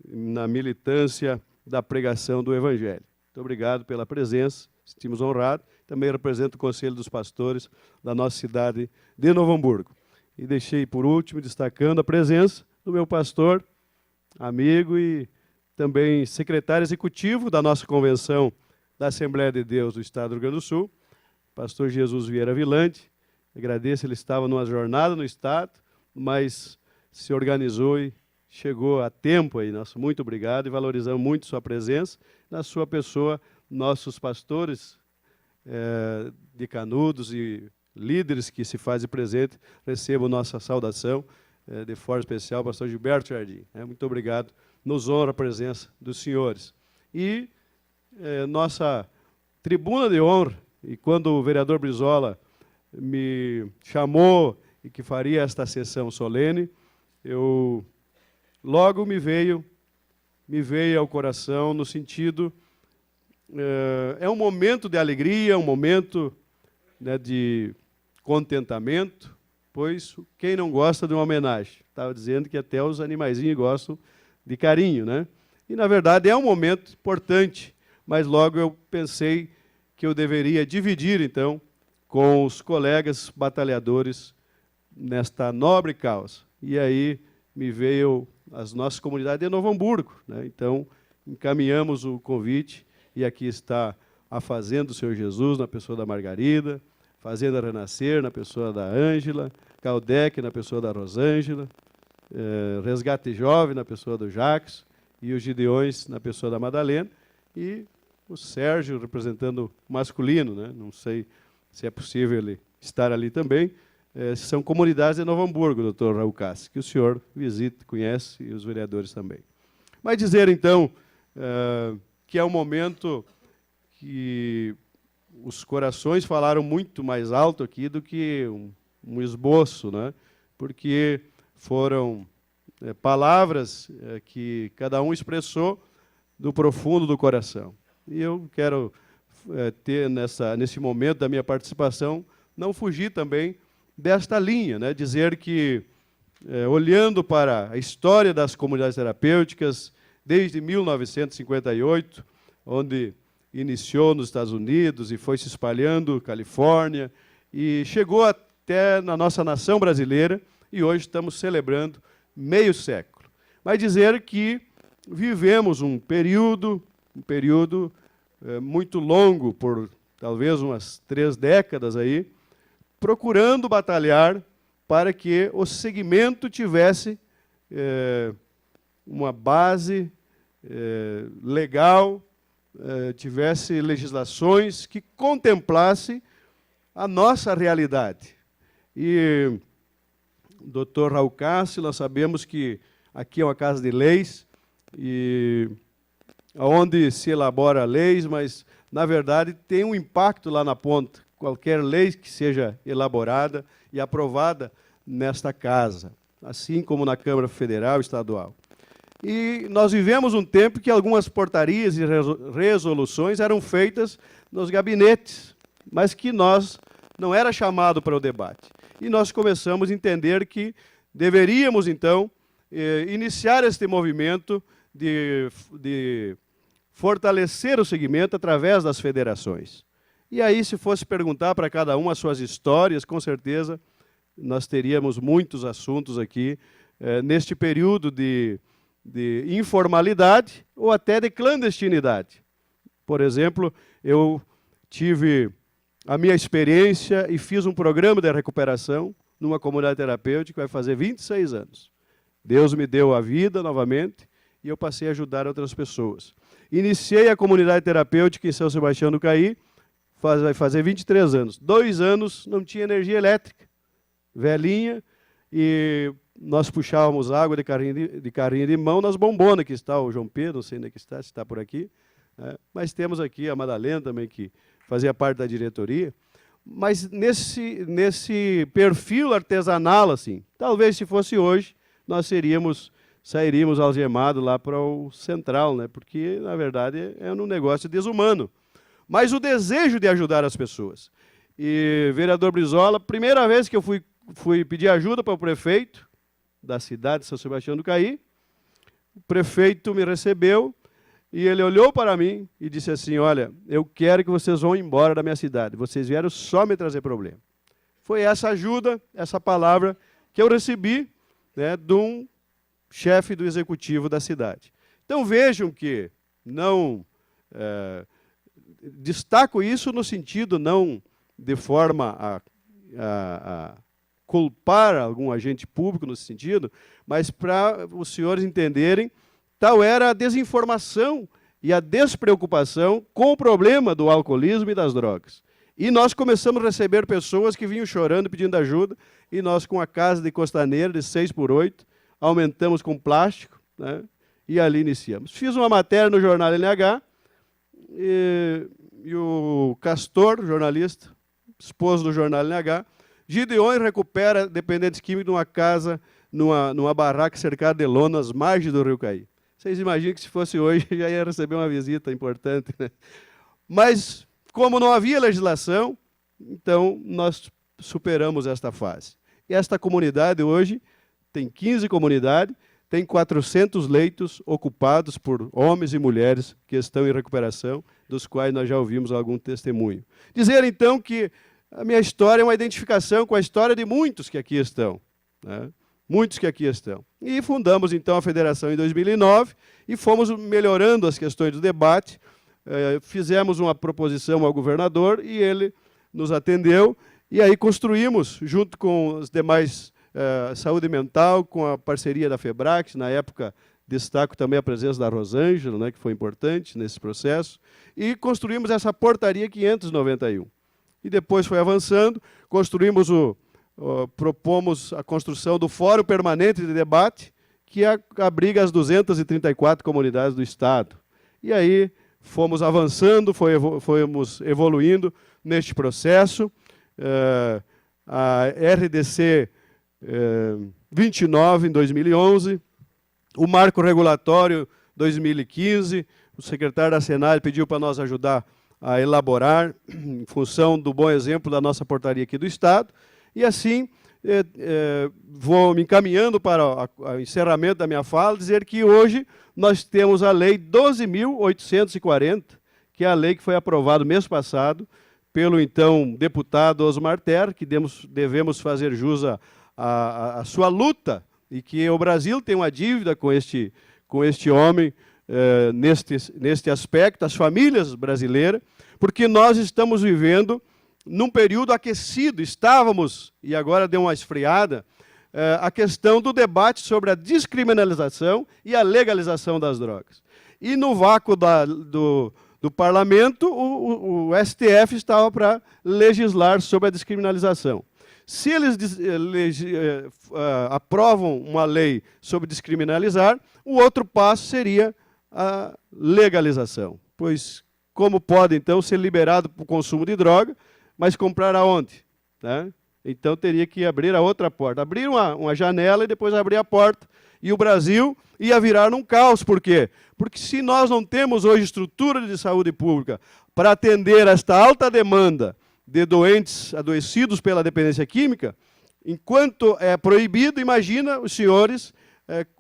na militância da pregação do Evangelho. Muito obrigado pela presença, sentimos honrados. Também represento o Conselho dos Pastores da nossa cidade de Novo Hamburgo. E deixei, por último, destacando a presença do meu pastor, amigo e também secretário executivo da nossa convenção da Assembleia de Deus do Estado do Rio Grande do Sul, pastor Jesus Vieira Vilante. Agradeço, ele estava numa jornada no Estado, mas se organizou e chegou a tempo aí. Nosso muito obrigado e valorizamos muito sua presença. Na sua pessoa, nossos pastores de Canudos e líderes que se fazem presente, recebam nossa saudação de forma especial, pastor Gilberto Jardim. Muito obrigado, nos honra a presença dos senhores. E nossa tribuna de honra, e quando o vereador Brizola me chamou e que faria esta sessão solene, logo me veio ao coração no sentido, é um momento de alegria, um momento, né, de contentamento, pois quem não gosta de uma homenagem? Estava dizendo que até os animaizinhos gostam de carinho, né? E, na verdade, é um momento importante, mas logo eu pensei que eu deveria dividir, então, com os colegas batalhadores nesta nobre causa. E aí me veio as nossas comunidades de Novo Hamburgo, né? Então, encaminhamos o convite, e aqui está a Fazenda do Senhor Jesus, na pessoa da Margarida, Fazenda Renascer, na pessoa da Ângela, Caldec, na pessoa da Rosângela, Resgate Jovem, na pessoa do Jacques, e os Gideões, na pessoa da Madalena, e o Sérgio, representando o masculino, né? Não sei se é possível ele estar ali também. São comunidades de Novo Hamburgo, doutor Raul Cassi, que o senhor visita, conhece, e os vereadores também. Mas dizer, então, que é um momento que os corações falaram muito mais alto aqui do que um esboço, né? Porque foram palavras que cada um expressou do profundo do coração. E eu quero ter, nesse momento da minha participação, não fugir também desta linha, né? Dizer que, olhando para a história das comunidades terapêuticas, desde 1958, onde iniciou nos Estados Unidos e foi se espalhando, Califórnia, e chegou até na nossa nação brasileira, e hoje estamos celebrando meio século. Mas dizer que vivemos um período muito longo, por talvez umas 3 décadas aí, procurando batalhar para que o segmento tivesse uma base legal, tivesse legislações que contemplasse a nossa realidade. E, doutor Raul Cassi, nós sabemos que aqui é uma casa de leis, e onde se elabora leis, mas, na verdade, tem um impacto lá na ponta. Qualquer lei que seja elaborada e aprovada nesta casa, assim como na Câmara Federal e Estadual. E nós vivemos um tempo que algumas portarias e resoluções eram feitas nos gabinetes, mas que nós não era chamado para o debate. E nós começamos a entender que deveríamos, então, iniciar este movimento de fortalecer o segmento através das federações. E aí, se fosse perguntar para cada um as suas histórias, com certeza nós teríamos muitos assuntos aqui, neste período de informalidade ou até de clandestinidade. Por exemplo, eu tive a minha experiência e fiz um programa de recuperação numa comunidade terapêutica que vai fazer 26 anos. Deus me deu a vida novamente e eu passei a ajudar outras pessoas. Iniciei a comunidade terapêutica em São Sebastião do Caí, vai fazer 23 anos. 2 anos não tinha energia elétrica, velhinha, e nós puxávamos água de carrinho de mão nas bombonas, que está o João Pedro, não sei onde é que está, se está por aqui, né? Mas temos aqui a Madalena também, que fazia parte da diretoria. Mas nesse perfil artesanal, assim, talvez se fosse hoje, nós sairíamos algemados lá para o central, né? Porque, na verdade, é um negócio desumano. Mas o desejo de ajudar as pessoas. E, vereador Brizola, primeira vez que eu fui pedir ajuda para o prefeito da cidade de São Sebastião do Caí, o prefeito me recebeu e ele olhou para mim e disse assim: olha, eu quero que vocês vão embora da minha cidade, vocês vieram só me trazer problema. Foi essa ajuda, essa palavra que eu recebi, né, de um chefe do executivo da cidade. Então vejam que não... destaco isso no sentido não de forma a culpar algum agente público nesse sentido, mas para os senhores entenderem, tal era a desinformação e a despreocupação com o problema do alcoolismo e das drogas. E nós começamos a receber pessoas que vinham chorando, pedindo ajuda, e nós, com a casa de Costaneira, de 6x8, aumentamos com plástico, né, e ali iniciamos. Fiz uma matéria no jornal NH, e o Castor, jornalista, esposo do jornal NH, Gideon recupera dependentes químicos numa casa, numa barraca cercada de lona, às margens do Rio Caí. Vocês imaginam que se fosse hoje, já ia receber uma visita importante, né? Mas, como não havia legislação, então nós superamos esta fase. E esta comunidade hoje tem 15 comunidades, tem 400 leitos ocupados por homens e mulheres que estão em recuperação, dos quais nós já ouvimos algum testemunho. Dizer, então, que a minha história é uma identificação com a história de muitos que aqui estão, né? Muitos que aqui estão. E fundamos, então, a federação em 2009 e fomos melhorando as questões do debate. Fizemos uma proposição ao governador e ele nos atendeu. E aí construímos, junto com os demais saúde mental, com a parceria da FEBRAC, na época destaco também a presença da Rosângela, né, que foi importante nesse processo, e construímos essa portaria 591. E depois foi avançando, propomos a construção do Fórum Permanente de Debate, que abriga as 234 comunidades do Estado. E aí fomos avançando, fomos evoluindo neste processo. A RDC 29, em 2011, o Marco Regulatório 2015, o secretário da Senai pediu para nós ajudar a elaborar, em função do bom exemplo da nossa portaria aqui do Estado, e assim vou me encaminhando para o encerramento da minha fala, dizer que hoje nós temos a Lei 12.840, que é a lei que foi aprovada mês passado pelo então deputado Osmar Terra, que devemos fazer jus à sua luta, e que o Brasil tem uma dívida com este homem neste aspecto, as famílias brasileiras, porque nós estamos vivendo num período aquecido, estávamos, e agora deu uma esfriada, a questão do debate sobre a descriminalização e a legalização das drogas. E no vácuo do parlamento, o STF estava para legislar sobre a descriminalização. Se eles aprovam uma lei sobre descriminalizar, o outro passo seria a legalização. Pois como pode, então, ser liberado para o consumo de droga, mas comprar aonde? Né? Então teria que abrir a outra porta. Abrir uma janela e depois abrir a porta. E o Brasil ia virar num caos. Por quê? Porque se nós não temos hoje estrutura de saúde pública para atender esta alta demanda de doentes adoecidos pela dependência química, enquanto é proibido, imagina os senhores,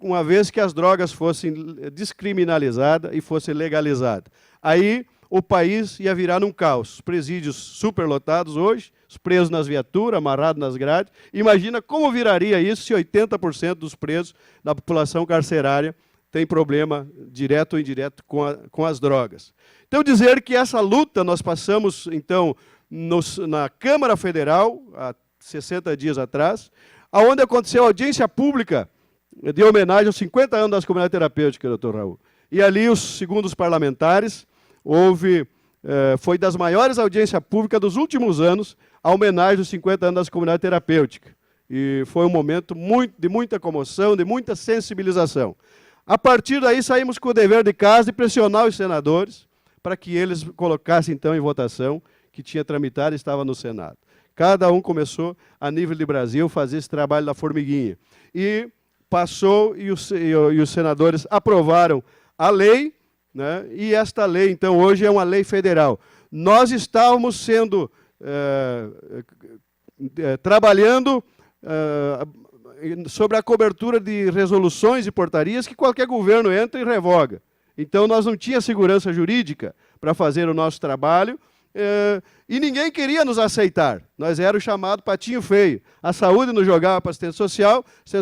uma vez que as drogas fossem descriminalizadas e fossem legalizadas. Aí o país ia virar num caos. Os presídios superlotados hoje, os presos nas viaturas, amarrados nas grades. Imagina como viraria isso se 80% dos presos da população carcerária tem problema direto ou indireto com as drogas. Então, dizer que essa luta nós passamos, então, na Câmara Federal, há 60 dias atrás, onde aconteceu a audiência pública de homenagem aos 50 anos das comunidades terapêuticas, doutor Raul. E ali, segundo os parlamentares, foi das maiores audiências públicas dos últimos anos, a homenagem dos 50 anos das comunidades terapêuticas. E foi um momento de muita comoção, de muita sensibilização. A partir daí, saímos com o dever de casa de pressionar os senadores para que eles colocassem, então, em votação, que tinha tramitado e estava no Senado. Cada um começou, a nível de Brasil, a fazer esse trabalho da formiguinha. E passou, e os senadores aprovaram a lei, né? E esta lei, então, hoje é uma lei federal. Nós estávamos sendo, trabalhando sobre a cobertura de resoluções e portarias que qualquer governo entra e revoga. Então, nós não tínhamos segurança jurídica para fazer o nosso trabalho, e ninguém queria nos aceitar. Nós éramos chamados patinho feio. A saúde nos jogava para a assistência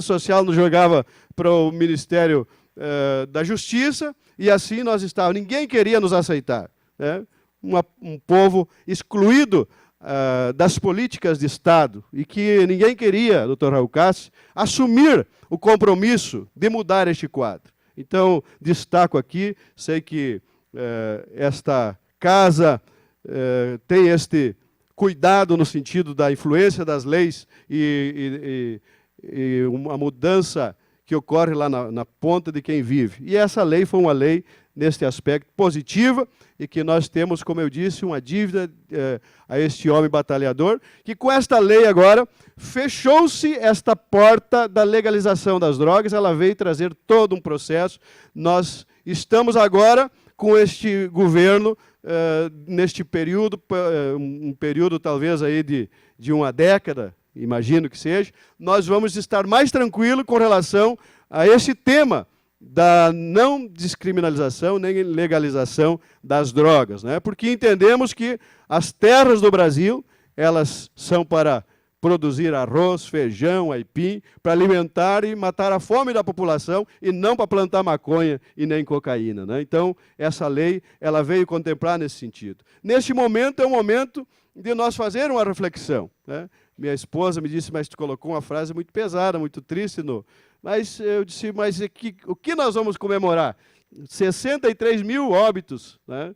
social nos jogava para o Ministério da Justiça, e assim nós estávamos. Ninguém queria nos aceitar, né? Um povo excluído das políticas de Estado, e que ninguém queria, doutor Raul Cássio, assumir o compromisso de mudar este quadro. Então, destaco aqui, sei que esta casa tem este cuidado no sentido da influência das leis e uma mudança que ocorre lá na ponta de quem vive. E essa lei foi uma lei, neste aspecto, positiva, e que nós temos, como eu disse, uma dívida a este homem batalhador, que com esta lei agora, fechou-se esta porta da legalização das drogas, ela veio trazer todo um processo. Nós estamos agora com este governo, neste período, um período talvez aí de uma década, imagino que seja, nós vamos estar mais tranquilos com relação a esse tema da não descriminalização nem legalização das drogas, né? Porque entendemos que as terras do Brasil, elas são para produzir arroz, feijão, aipim, para alimentar e matar a fome da população, e não para plantar maconha e nem cocaína, né? Então, essa lei, ela veio contemplar nesse sentido. Neste momento, é um momento de nós fazer uma reflexão, né? Minha esposa me disse, mas tu colocou uma frase muito pesada, muito triste, mas eu disse, mas o que nós vamos comemorar? 63 mil óbitos, né?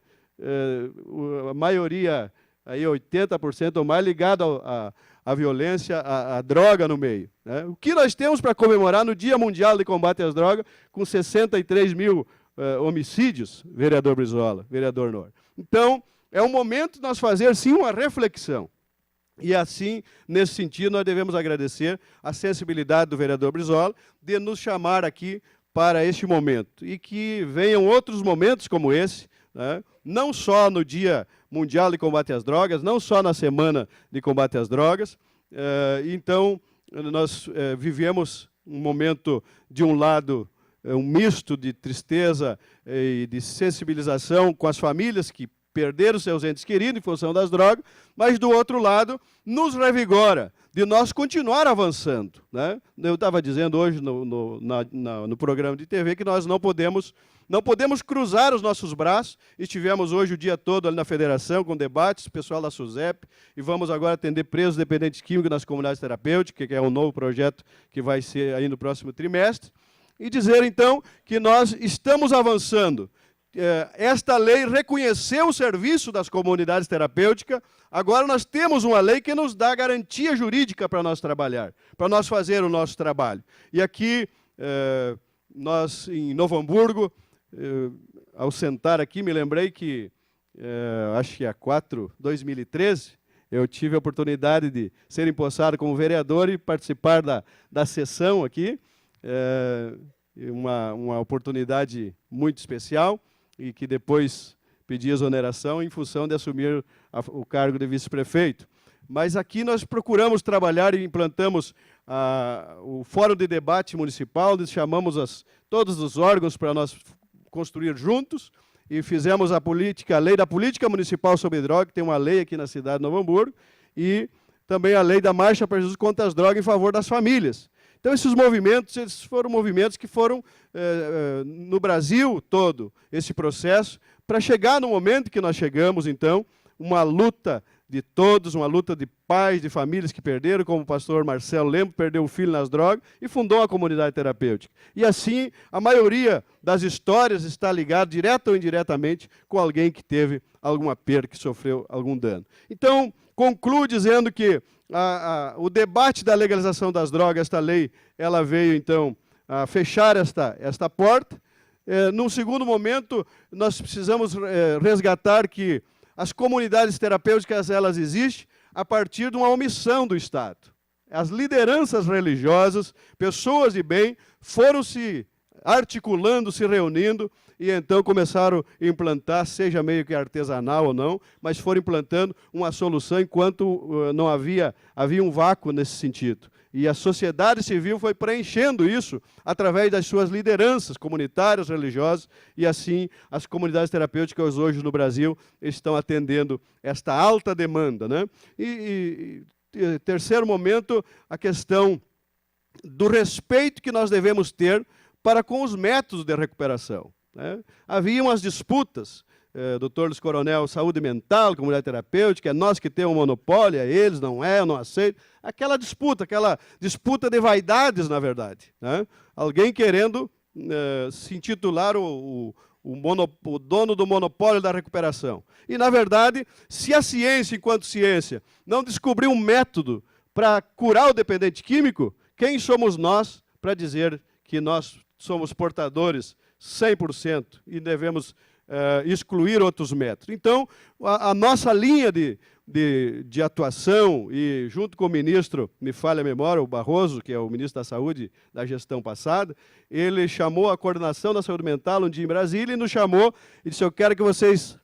A maioria, aí 80% ou mais, ligado à violência, à droga no meio, né? O que nós temos para comemorar no Dia Mundial de Combate às Drogas, com 63 mil homicídios, vereador Brizola, vereador Nor? Então, é um momento de nós fazer, sim, uma reflexão. E assim, nesse sentido, nós devemos agradecer a sensibilidade do vereador Brizola de nos chamar aqui para este momento. E que venham outros momentos como esse, né? Não só no Dia Mundial de Combate às Drogas, não só na Semana de Combate às Drogas. Então, nós vivemos um momento, de um lado, um misto de tristeza e de sensibilização com as famílias que perderam seus entes queridos em função das drogas, mas, do outro lado, nos revigora de nós continuar avançando, né? Eu estava dizendo hoje no programa de TV que nós não podemos cruzar os nossos braços. Estivemos hoje o dia todo ali na federação com debates, o pessoal da SUSEP, e vamos agora atender presos dependentes químicos nas comunidades terapêuticas, que é um novo projeto que vai ser aí no próximo trimestre, e dizer, então, que nós estamos avançando. Esta lei reconheceu o serviço das comunidades terapêuticas, agora nós temos uma lei que nos dá garantia jurídica para nós trabalhar, para nós fazer o nosso trabalho. E aqui, nós em Novo Hamburgo, ao sentar aqui, me lembrei que, acho que 2013, eu tive a oportunidade de ser empossado como vereador e participar da sessão aqui, uma oportunidade muito especial, e que depois pedi exoneração em função de assumir o cargo de vice-prefeito. Mas aqui nós procuramos trabalhar e implantamos o Fórum de Debate Municipal, onde chamamos todos os órgãos para nós construir juntos, e fizemos a lei da política municipal sobre droga, que tem uma lei aqui na cidade de Novo Hamburgo, e também a lei da Marcha para Jesus contra as drogas em favor das famílias. Então, esses movimentos, eles foram movimentos que foram no Brasil todo, esse processo, para chegar no momento que nós chegamos, então, uma luta de todos, uma luta de pais, de famílias que perderam, como o pastor Marcelo Lemos perdeu um filho nas drogas e fundou uma comunidade terapêutica. E assim, a maioria das histórias está ligada, direta ou indiretamente, com alguém que teve alguma perda, que sofreu algum dano. Então, concluo dizendo que o debate da legalização das drogas, esta lei, ela veio, então, a fechar esta porta. Num segundo momento, nós precisamos resgatar que as comunidades terapêuticas, elas existem a partir de uma omissão do Estado. As lideranças religiosas, pessoas de bem, foram se articulando, se reunindo, e então começaram a implantar, seja meio que artesanal ou não, mas foram implantando uma solução enquanto não havia um vácuo nesse sentido. E a sociedade civil foi preenchendo isso através das suas lideranças comunitárias, religiosas, e assim as comunidades terapêuticas hoje no Brasil estão atendendo esta alta demanda, né? E terceiro momento, a questão do respeito que nós devemos ter para com os métodos de recuperação, né? Havia umas disputas, doutor Luiz Coronel, saúde mental, comunidade terapêutica, é nós que temos um monopólio, é eles, não é, eu não aceito. Aquela disputa de vaidades, na verdade, né? Alguém querendo se intitular o dono do monopólio da recuperação. E, na verdade, se a ciência, enquanto ciência, não descobrir um método para curar o dependente químico, quem somos nós para dizer que nós somos portadores 100% e devemos excluir outros métodos? Então, a nossa linha de atuação, e junto com o ministro, me falha a memória, o Barroso, que é o ministro da Saúde da gestão passada, ele chamou a coordenação da saúde mental um dia em Brasília e nos chamou e disse: eu quero que vocês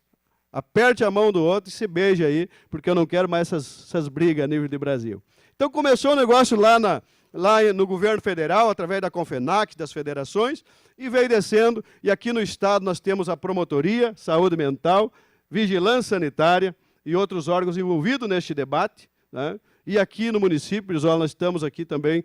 apertem a mão do outro e se beijem aí, porque eu não quero mais essas brigas a nível de Brasil. Então começou o negócio lá no governo federal, através da Confenac, das federações, e veio descendo, e aqui no Estado nós temos a Promotoria, Saúde Mental, Vigilância Sanitária e outros órgãos envolvidos neste debate, né? E aqui no município, Brizola, nós estamos aqui também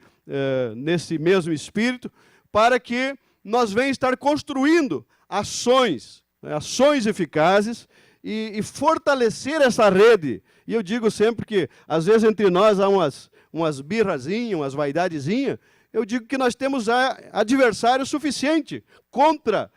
nesse mesmo espírito, para que nós venhamos estar construindo ações, né, ações eficazes e fortalecer essa rede. E eu digo sempre que, às vezes, entre nós há umas birrazinhas, umas vaidadezinhas. Eu digo que nós temos adversário suficiente contra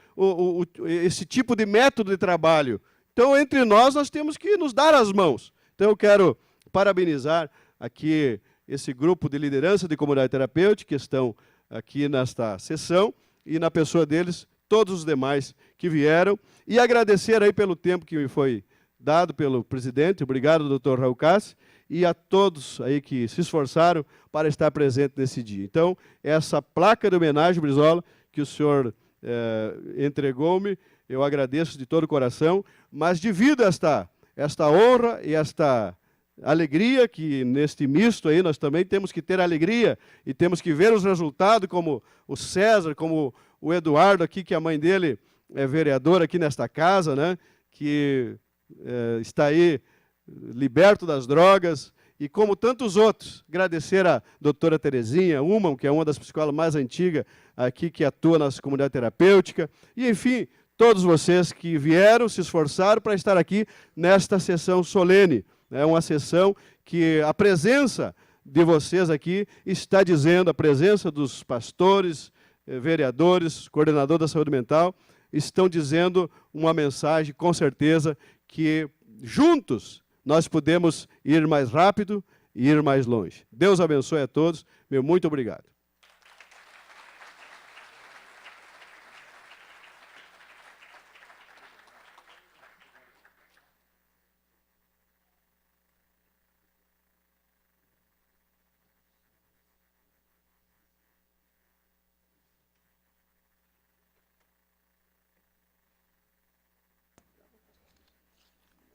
esse tipo de método de trabalho. Então, entre nós temos que nos dar as mãos. Então, eu quero parabenizar aqui esse grupo de liderança de comunidade terapêutica que estão aqui nesta sessão, e na pessoa deles, todos os demais que vieram, e agradecer aí pelo tempo que me foi dado pelo presidente. Obrigado, doutor Raul Cassi, e a todos aí que se esforçaram para estar presente nesse dia. Então, essa placa de homenagem, Brizola, que o senhor entregou-me, eu agradeço de todo o coração, mas divido esta honra e esta alegria, que neste misto aí nós também temos que ter alegria e temos que ver os resultados, como o César, como o Eduardo aqui, que a mãe dele é vereadora aqui nesta casa, né, que está aí liberto das drogas, e como tantos outros. Agradecer a doutora Terezinha Uman, que é uma das psicólogas mais antigas aqui, que atua na nossa comunidade terapêutica, e, enfim, todos vocês que vieram, se esforçaram para estar aqui nesta sessão solene. É uma sessão que a presença de vocês aqui está dizendo, a presença dos pastores, vereadores, coordenador da saúde mental, estão dizendo uma mensagem, com certeza, que juntos nós podemos ir mais rápido e ir mais longe. Deus abençoe a todos. Meu muito obrigado.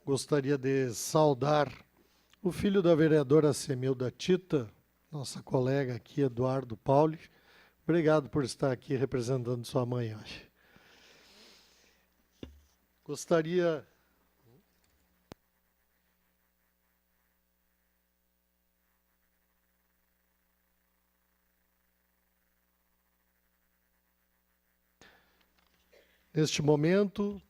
Gostaria de saudar o filho da vereadora Semilda Tita, nossa colega aqui, Eduardo Pauli. Obrigado por estar aqui representando sua mãe hoje. Gostaria neste momento,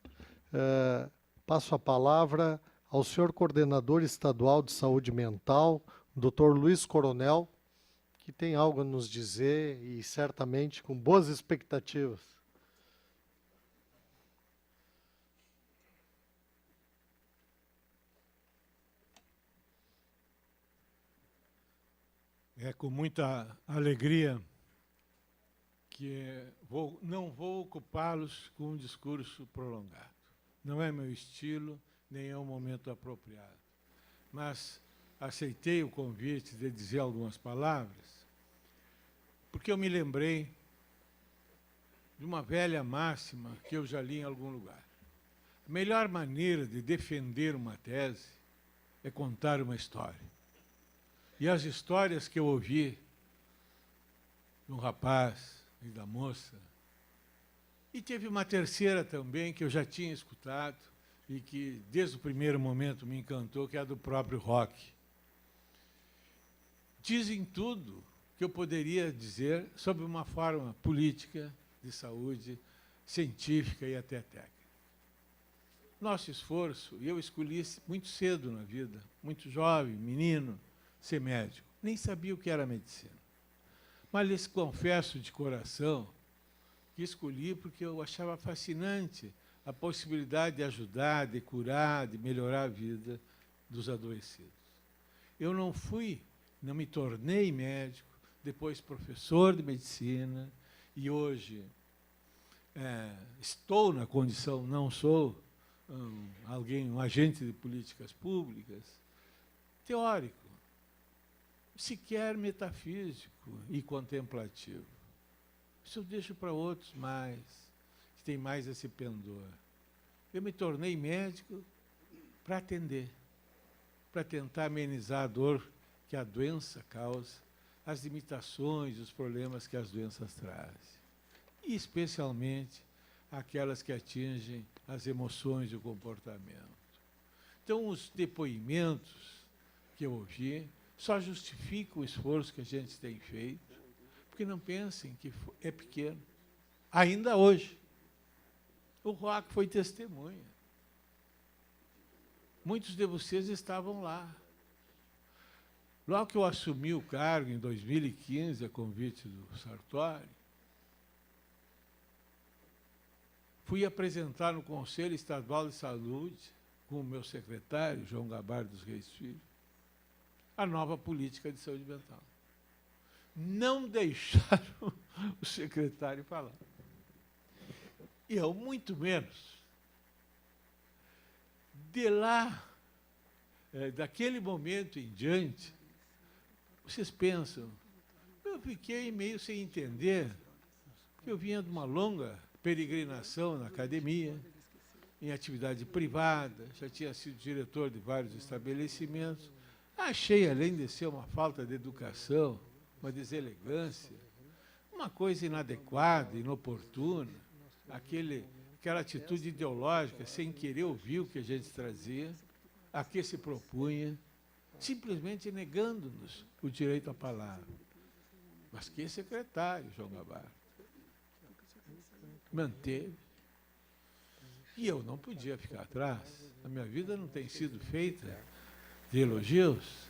passo a palavra ao senhor coordenador estadual de saúde mental, Dr. Luiz Coronel, que tem algo a nos dizer e certamente com boas expectativas. É com muita alegria que não vou ocupá-los com um discurso prolongado. Não é meu estilo, nem é o momento apropriado. Mas aceitei o convite de dizer algumas palavras, porque eu me lembrei de uma velha máxima que eu já li em algum lugar. A melhor maneira de defender uma tese é contar uma história. E as histórias que eu ouvi de um rapaz e da moça, e teve uma terceira também que eu já tinha escutado e que desde o primeiro momento me encantou, que é a do próprio Rock. Dizem tudo que eu poderia dizer sobre uma forma política, de saúde, científica e até técnica. Nosso esforço, e eu escolhi muito cedo na vida, muito jovem, menino, ser médico. Nem sabia o que era medicina. Mas lhes confesso de coração que escolhi porque eu achava fascinante a possibilidade de ajudar, de curar, de melhorar a vida dos adoecidos. Eu não me tornei médico, depois professor de medicina, e hoje estou na condição, não sou um agente de políticas públicas, teórico, sequer metafísico e contemplativo. Isso eu deixo para outros que têm mais esse pendor. Eu me tornei médico para atender, para tentar amenizar a dor que a doença causa, as limitações, os problemas que as doenças trazem. E, especialmente, aquelas que atingem as emoções e o comportamento. Então, os depoimentos que eu ouvi só justificam o esforço que a gente tem feito, porque não pensem que é pequeno. Ainda hoje, o Rock foi testemunha. Muitos de vocês estavam lá. Logo que eu assumi o cargo, em 2015, a convite do Sartori, fui apresentar no Conselho Estadual de Saúde, com o meu secretário, João Gabardo dos Reis Filho, a nova política de saúde mental. Não deixaram o secretário falar. E eu, muito menos. De lá, daquele momento em diante, vocês pensam, eu fiquei meio sem entender, porque eu vinha de uma longa peregrinação na academia, em atividade privada, já tinha sido diretor de vários estabelecimentos. Achei, além de ser uma falta de educação, uma deselegância, uma coisa inadequada, inoportuna, aquela atitude ideológica, sem querer ouvir o que a gente trazia, a que se propunha, simplesmente negando-nos o direito à palavra. Mas que secretário, João Gabardo? Manteve. E eu não podia ficar atrás. A minha vida não tem sido feita de elogios,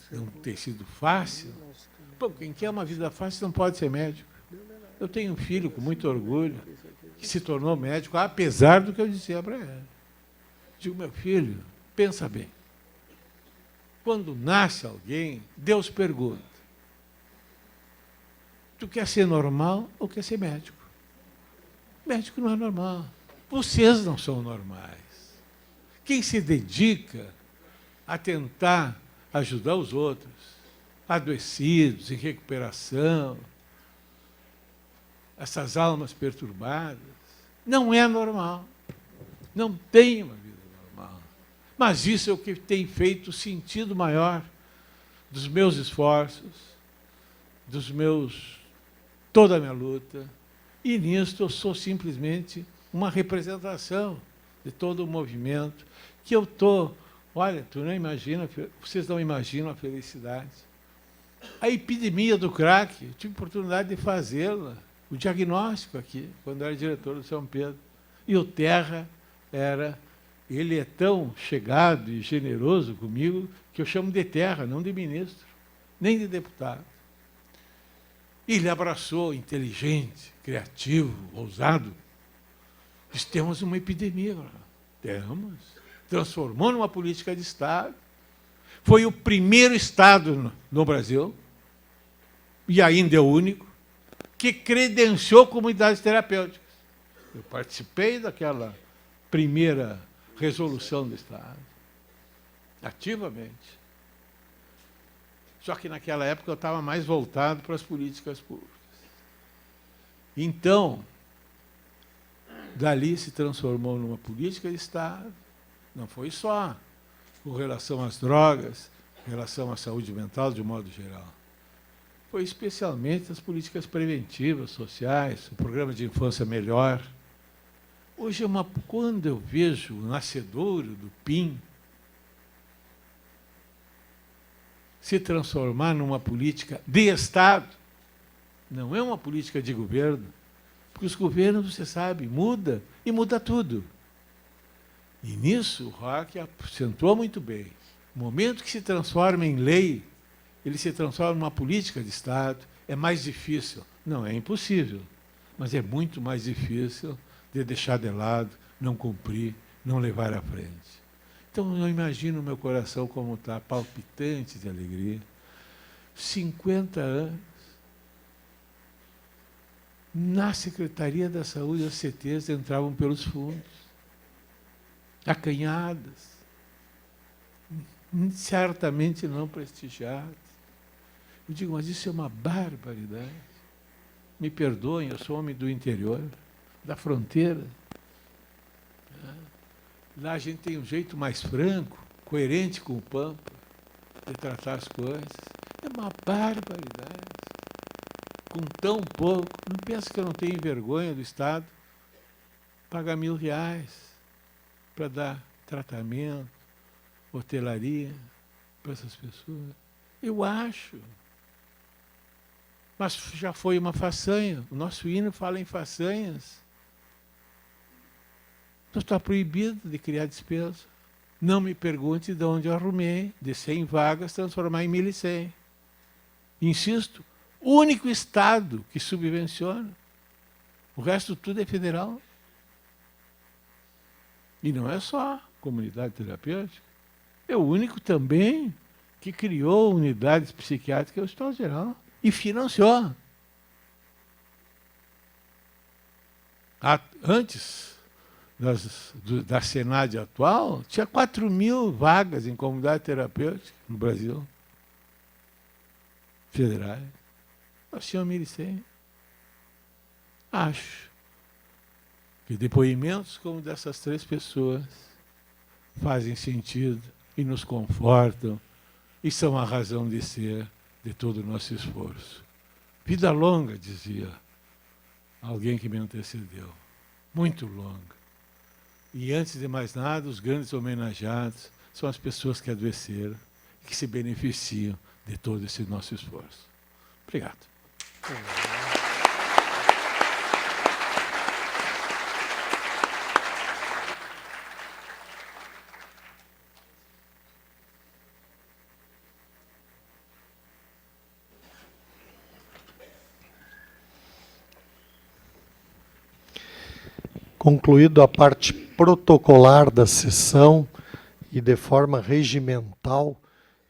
não tem sido fácil. Bom, quem quer uma vida fácil não pode ser médico. Eu tenho um filho com muito orgulho, que se tornou médico, apesar do que eu dizia para ele. Digo, meu filho, pensa bem. Quando nasce alguém, Deus pergunta, tu quer ser normal ou quer ser médico? Médico não é normal. Vocês não são normais. Quem se dedica a tentar ajudar os outros, adoecidos, em recuperação, essas almas perturbadas, não é normal. Não tem uma vida normal. Mas isso é o que tem feito o sentido maior dos meus esforços, toda a minha luta. E nisto eu sou simplesmente uma representação de todo o movimento, que eu estou... Olha, tu não imagina, vocês não imaginam a felicidade. A epidemia do crack, eu tive oportunidade de fazê-la, o diagnóstico aqui, quando eu era diretor do São Pedro. E o Terra ele é tão chegado e generoso comigo que eu chamo de Terra, não de ministro, nem de deputado. E ele abraçou, inteligente, criativo, ousado. Disse, temos uma epidemia agora. Temos. Transformou numa política de Estado. Foi o primeiro Estado no Brasil, e ainda é o único, que credenciou comunidades terapêuticas. Eu participei daquela primeira resolução do Estado, ativamente. Só que naquela época eu estava mais voltado para as políticas públicas. Então, dali se transformou numa política de Estado. Não foi só com relação às drogas, com relação à saúde mental de um modo geral. Foi especialmente as políticas preventivas, sociais, o programa de infância melhor. Hoje, quando eu vejo o nascedouro do PIN se transformar numa política de Estado, não é uma política de governo, porque os governos, você sabe, muda e muda tudo. E nisso o Roque acentuou muito bem. No momento que se transforma em lei, ele se transforma numa política de Estado, é mais difícil. Não é impossível, mas é muito mais difícil de deixar de lado, não cumprir, não levar à frente. Então, eu imagino o meu coração como está, palpitante de alegria. 50 anos, na Secretaria da Saúde, as CTs entravam pelos fundos, acanhadas, certamente não prestigiadas. Eu digo, mas isso é uma barbaridade. Me perdoem, eu sou homem do interior, da fronteira. Lá a gente tem um jeito mais franco, coerente com o Pampa, de tratar as coisas. É uma barbaridade. Com tão pouco, não pensa que eu não tenho vergonha do Estado pagar R$1.000 para dar tratamento, hotelaria para essas pessoas. Eu acho. Mas já foi uma façanha. O nosso hino fala em façanhas. Então está proibido de criar despesa. Não me pergunte de onde eu arrumei, de 100 vagas, transformar em 1.100. Insisto, o único Estado que subvenciona. O resto tudo é federal. E não é só comunidade terapêutica. É o único também que criou unidades psiquiátricas ao Hospital Geral e financiou. Antes da Senad atual, tinha 4.000 vagas em comunidade terapêutica no Brasil. Federais. Nós tínhamos 1.100. Acho que depoimentos como dessas 3 pessoas fazem sentido e nos confortam e são a razão de ser de todo o nosso esforço. Vida longa, dizia alguém que me antecedeu. Muito longa. E, antes de mais nada, os grandes homenageados são as pessoas que adoeceram e que se beneficiam de todo esse nosso esforço. Obrigado. Concluído a parte protocolar da sessão e de forma regimental,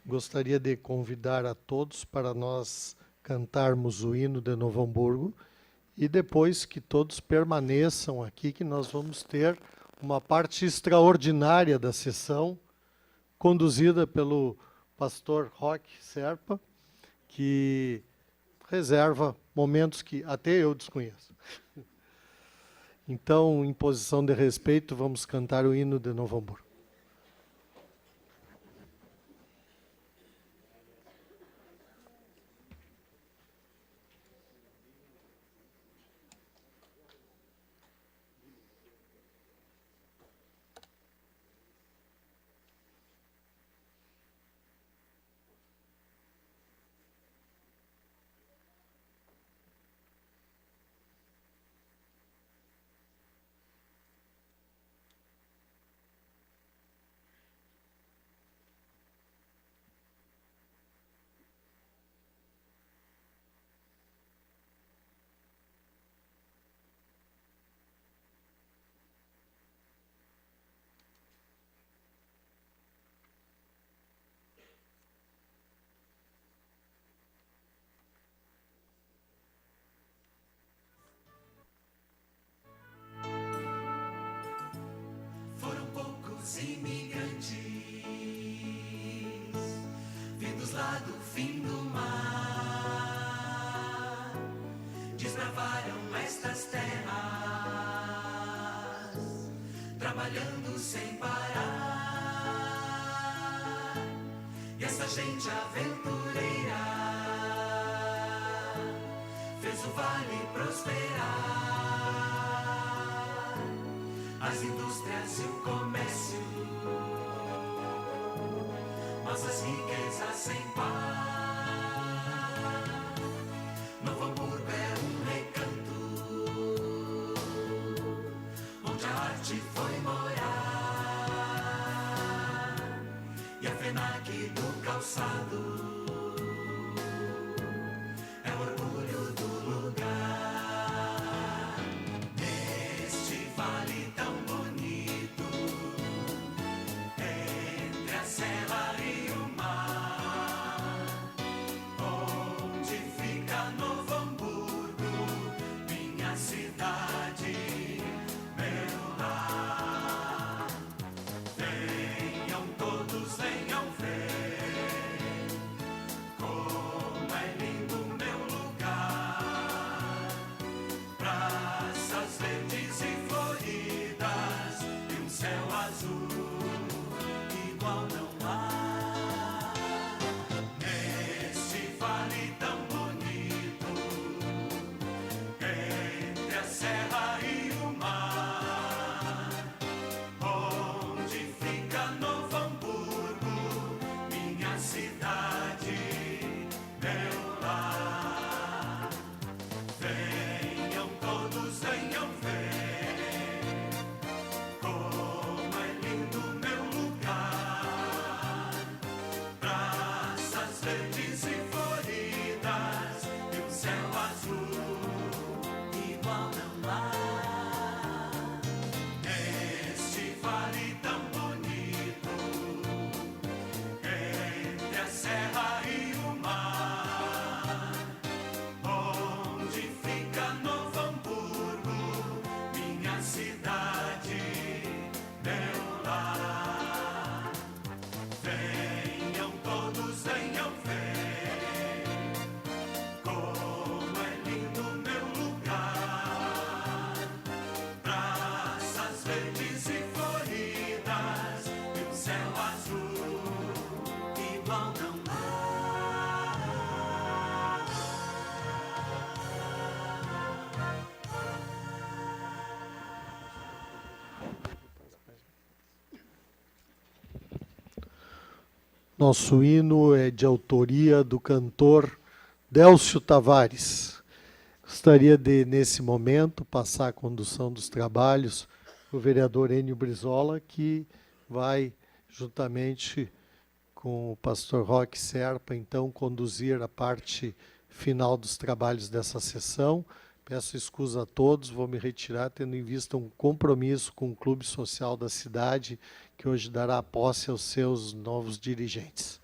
gostaria de convidar a todos para nós cantarmos o hino de Novo Hamburgo e depois que todos permaneçam aqui, que nós vamos ter uma parte extraordinária da sessão, conduzida pelo pastor Roque Serpa, que reserva momentos que até eu desconheço. Então, em posição de respeito, vamos cantar o hino de Novo Hamburgo. nós imigrantes, vindos lá do fim do mar, desbravaram estas terras, trabalhando sem parar. E essa gente aventureira fez o vale prosperar, as indústrias e o comércio, nossas riquezas sem par. Novo Hamburgo é um recanto onde a arte foi morar, e a FENAC do calçado é o orgulho do lugar. Neste vale tão bonito, entre a serra e o mar, onde fica Novo Hamburgo, minha cidade, meu lar. Venham todos, venham ver como é lindo meu lugar. Praças verdes e floridas e um céu azul igual não há. Neste vale tão bonito, entre a serra e o mar, onde fica Novo Hamburgo, minha cidade, meu lar. Venham todos, venham ver como é lindo meu lugar. Praças verdes e floridas e um céu azul igual não há. Neste vale tão bonito, entre a serra e o mar, onde fica Novo Hamburgo, minha cidade, meu lar. Venham todos, venham ver como é lindo meu lugar. Praças verdes e floridas e um céu azul igual não há. Nosso hino é de autoria do cantor Délcio Tavares. Gostaria de, nesse momento, passar a condução dos trabalhos o vereador Enio Brizola, que vai, juntamente com o pastor Roque Serpa, então, conduzir a parte final dos trabalhos dessa sessão. Peço escusa a todos, vou me retirar, tendo em vista um compromisso com o Clube Social da cidade, que hoje dará posse aos seus novos dirigentes.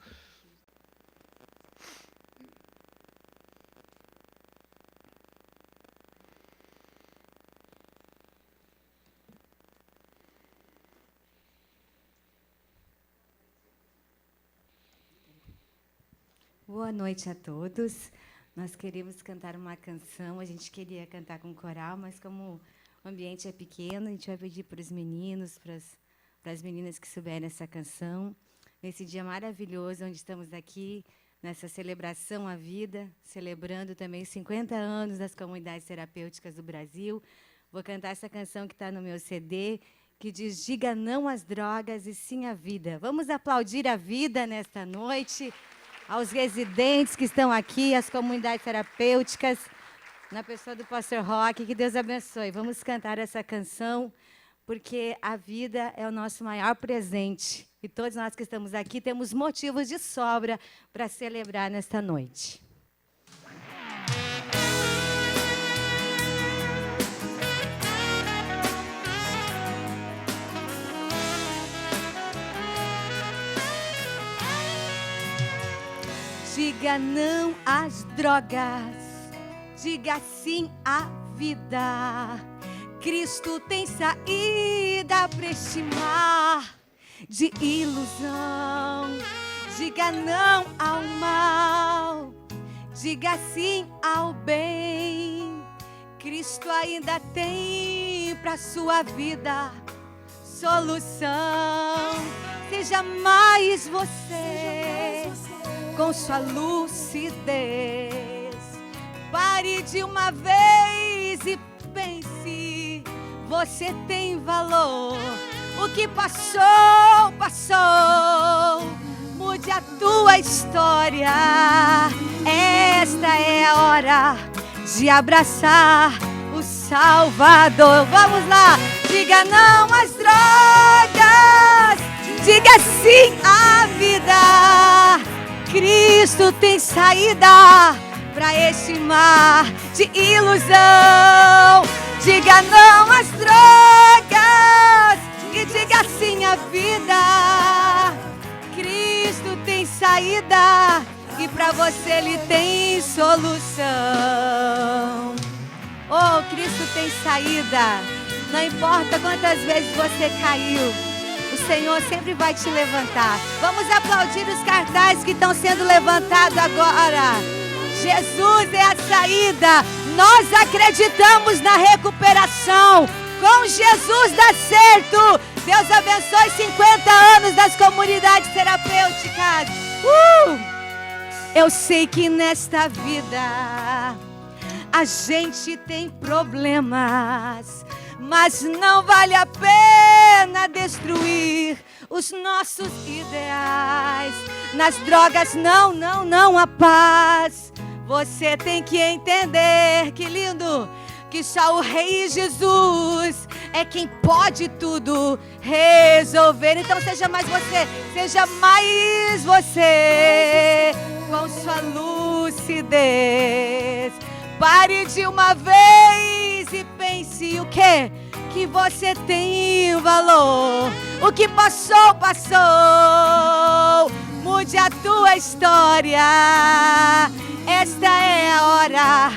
Boa noite a todos. Nós queríamos cantar uma canção, a gente queria cantar com coral, mas como o ambiente é pequeno, a gente vai pedir para os meninos, para as meninas que souberem essa canção. Nesse dia maravilhoso, onde estamos aqui, nessa celebração à vida, celebrando também os 50 anos das comunidades terapêuticas do Brasil. Vou cantar essa canção que está no meu CD, que diz: diga não às drogas e sim à vida. Vamos aplaudir a vida nesta noite, aos residentes que estão aqui, às comunidades terapêuticas, na pessoa do pastor Roque, que Deus abençoe. Vamos cantar essa canção, porque a vida é o nosso maior presente. E todos nós que estamos aqui temos motivos de sobra para celebrar nesta noite. Diga não às drogas, diga sim à vida. Cristo tem saída para este mar. de ilusão. Diga não ao mal, diga sim ao bem. Cristo ainda tem para sua vida solução. Seja mais você com sua lucidez. Pare de uma vez e pense, você tem valor. O que passou, passou. Mude a tua história. Esta é a hora de abraçar o Salvador. Vamos lá! Diga não às drogas, diga sim à vida. Cristo tem saída para este mar de ilusão. Diga não às drogas e diga sim à vida. Cristo tem saída e para você Ele tem solução. Oh, Cristo tem saída. Não importa quantas vezes você caiu, o Senhor sempre vai te levantar. Vamos aplaudir os cartazes que estão sendo levantados agora. Jesus é a saída. Nós acreditamos na recuperação. Com Jesus dá certo. Deus abençoe 50 anos das comunidades terapêuticas. Eu sei que nesta vida a gente tem problemas, mas não vale a pena destruir os nossos ideais. Nas drogas não há paz. Você tem que entender, que lindo, que só o Rei Jesus é quem pode tudo resolver. Então seja mais você, seja mais você, com sua lucidez. Pare de uma vez e pense o quê? Que você tem valor. O que passou, passou. Mude a tua história. Esta é a hora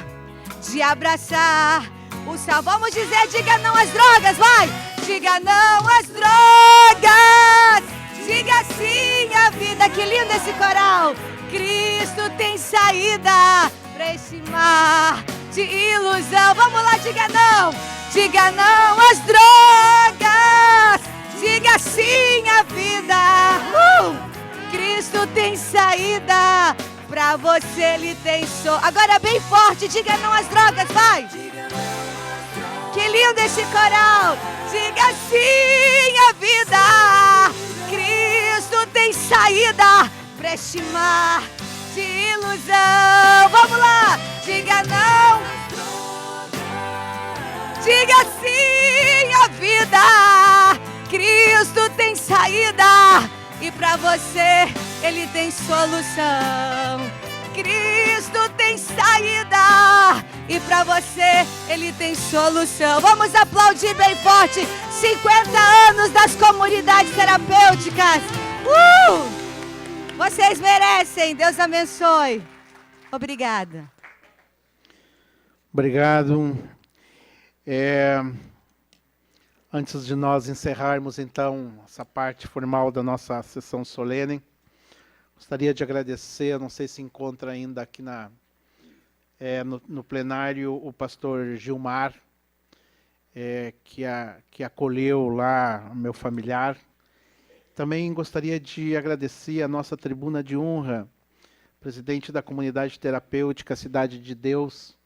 de abraçar o sal. Vamos dizer, diga não às drogas, vai! Diga não às drogas, diga sim à vida. Que lindo esse coral! Cristo tem saída para esse mar de ilusão. Vamos lá, diga não! Diga não às drogas, diga sim à vida. Cristo tem saída. Pra você Ele tem Agora bem forte, diga não às drogas, vai! Que lindo esse coral! Diga sim à vida! Cristo tem saída pra este mar de ilusão. Vamos lá! Diga não! Diga sim à vida! Cristo tem saída e pra você Ele tem solução. Cristo tem saída e para você Ele tem solução. Vamos aplaudir bem forte 50 anos das comunidades terapêuticas. Vocês merecem. Deus abençoe. Obrigada. Obrigado. Antes de nós encerrarmos então essa parte formal da nossa sessão solene, gostaria de agradecer, não sei se encontra ainda aqui no plenário, o pastor Gilmar, que acolheu lá o meu familiar. Também gostaria de agradecer a nossa tribuna de honra, presidente da comunidade terapêutica Cidade de Deus,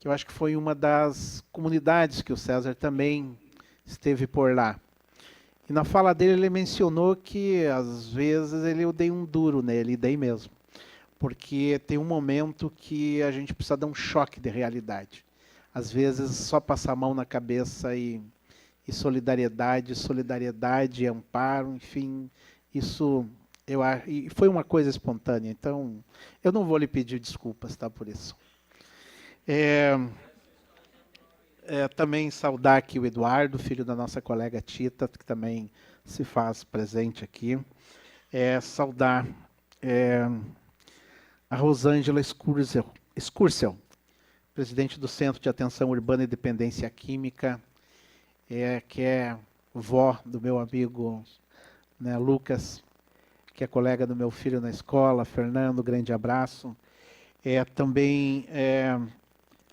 que eu acho que foi uma das comunidades que o César também esteve por lá. E na fala dele ele mencionou que às vezes eu dei um duro nele, e dei mesmo. Porque tem um momento que a gente precisa dar um choque de realidade. Às vezes só passar a mão na cabeça e solidariedade, amparo, enfim, isso e foi uma coisa espontânea. Então, eu não vou lhe pedir desculpas, tá, por isso. Também saudar aqui o Eduardo, filho da nossa colega Tita, que também se faz presente aqui. Saudar a Rosângela Scursel, presidente do Centro de Atenção Urbana e Dependência Química, que é vó do meu amigo né, Lucas, que é colega do meu filho na escola, Fernando, grande abraço. Também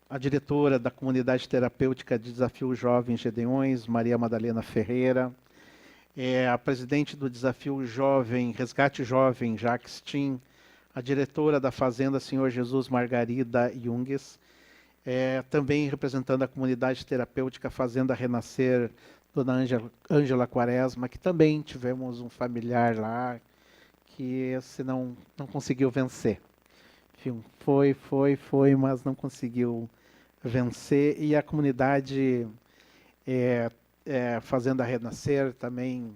a diretora da comunidade terapêutica de Desafio Jovem Gedeões, Maria Madalena Ferreira, a presidente do Desafio Jovem, Resgate Jovem, Jacques Tim, a diretora da Fazenda Senhor Jesus, Margarida Junges, também representando a comunidade terapêutica Fazenda Renascer, Dona Ângela Quaresma, que também tivemos um familiar lá, que se não conseguiu vencer. Enfim, foi, mas não conseguiu vencer. E a comunidade Fazenda Renascer também,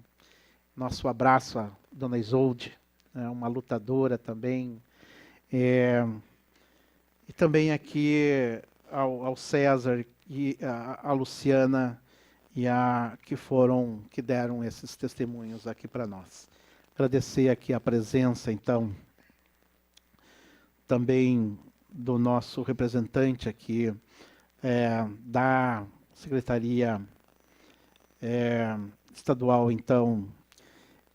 nosso abraço a Dona Isolde, uma lutadora também. E também aqui ao César e a Luciana, que deram esses testemunhos aqui para nós. Agradecer aqui a presença, então, também do nosso representante aqui da Secretaria Estadual, então,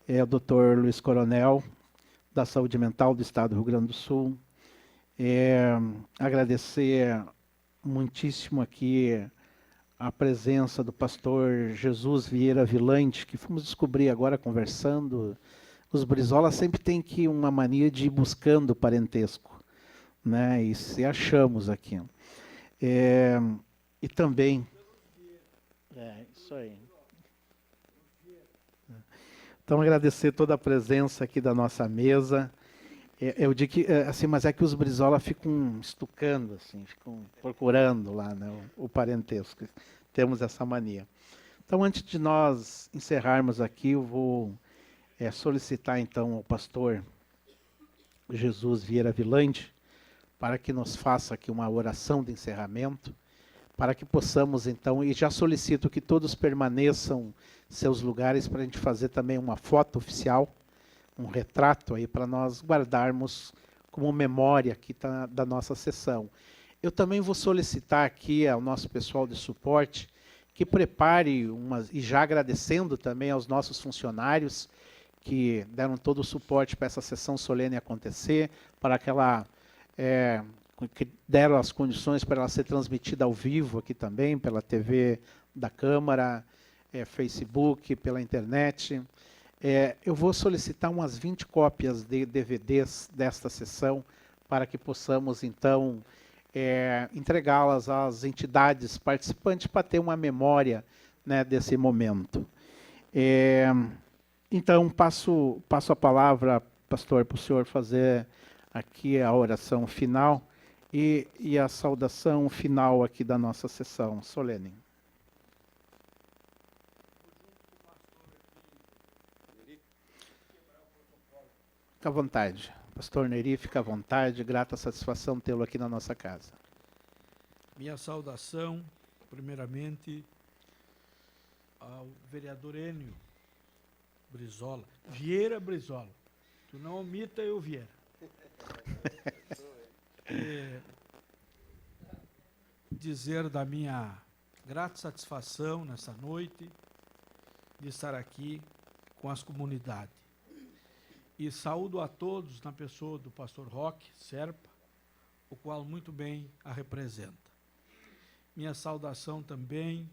o Dr. Luiz Coronel, da Saúde Mental do Estado do Rio Grande do Sul. Agradecer muitíssimo aqui a presença do pastor Jesus Vieira Vilante, que fomos descobrir agora conversando. Os Brizola sempre têm uma mania de ir buscando parentesco, né? E se achamos aqui. E também... isso aí. Então, agradecer toda a presença aqui da nossa mesa. Eu digo que, assim, mas é que os Brizola ficam estucando, assim, ficam procurando lá, né, o parentesco. Temos essa mania. Então, antes de nós encerrarmos aqui, eu vou solicitar, então, ao pastor Jesus Vieira Vilante para que nos faça aqui uma oração de encerramento, para que possamos, então, e já solicito que todos permaneçam em seus lugares para a gente fazer também uma foto oficial, um retrato aí para nós guardarmos como memória aqui da nossa sessão. Eu também vou solicitar aqui ao nosso pessoal de suporte que prepare e já agradecendo também aos nossos funcionários que deram todo o suporte para essa sessão solene acontecer, para que deram as condições para ela ser transmitida ao vivo aqui também, pela TV da Câmara, Facebook, pela internet. Eu vou solicitar umas 20 cópias de DVDs desta sessão para que possamos, então, entregá-las às entidades participantes para ter uma memória, né, desse momento. Então, passo a palavra, pastor, para o senhor fazer aqui a oração final e a saudação final aqui da nossa sessão solene. Fica à vontade. Pastor Neri, fica à vontade. Grata satisfação tê-lo aqui na nossa casa. Minha saudação, primeiramente, ao vereador Enio Brizola. Vieira Brizola. Tu não omita eu, Vieira. Dizer da minha grata satisfação nessa noite de estar aqui com as comunidades. E saúdo a todos na pessoa do pastor Roque Serpa, o qual muito bem a representa. Minha saudação também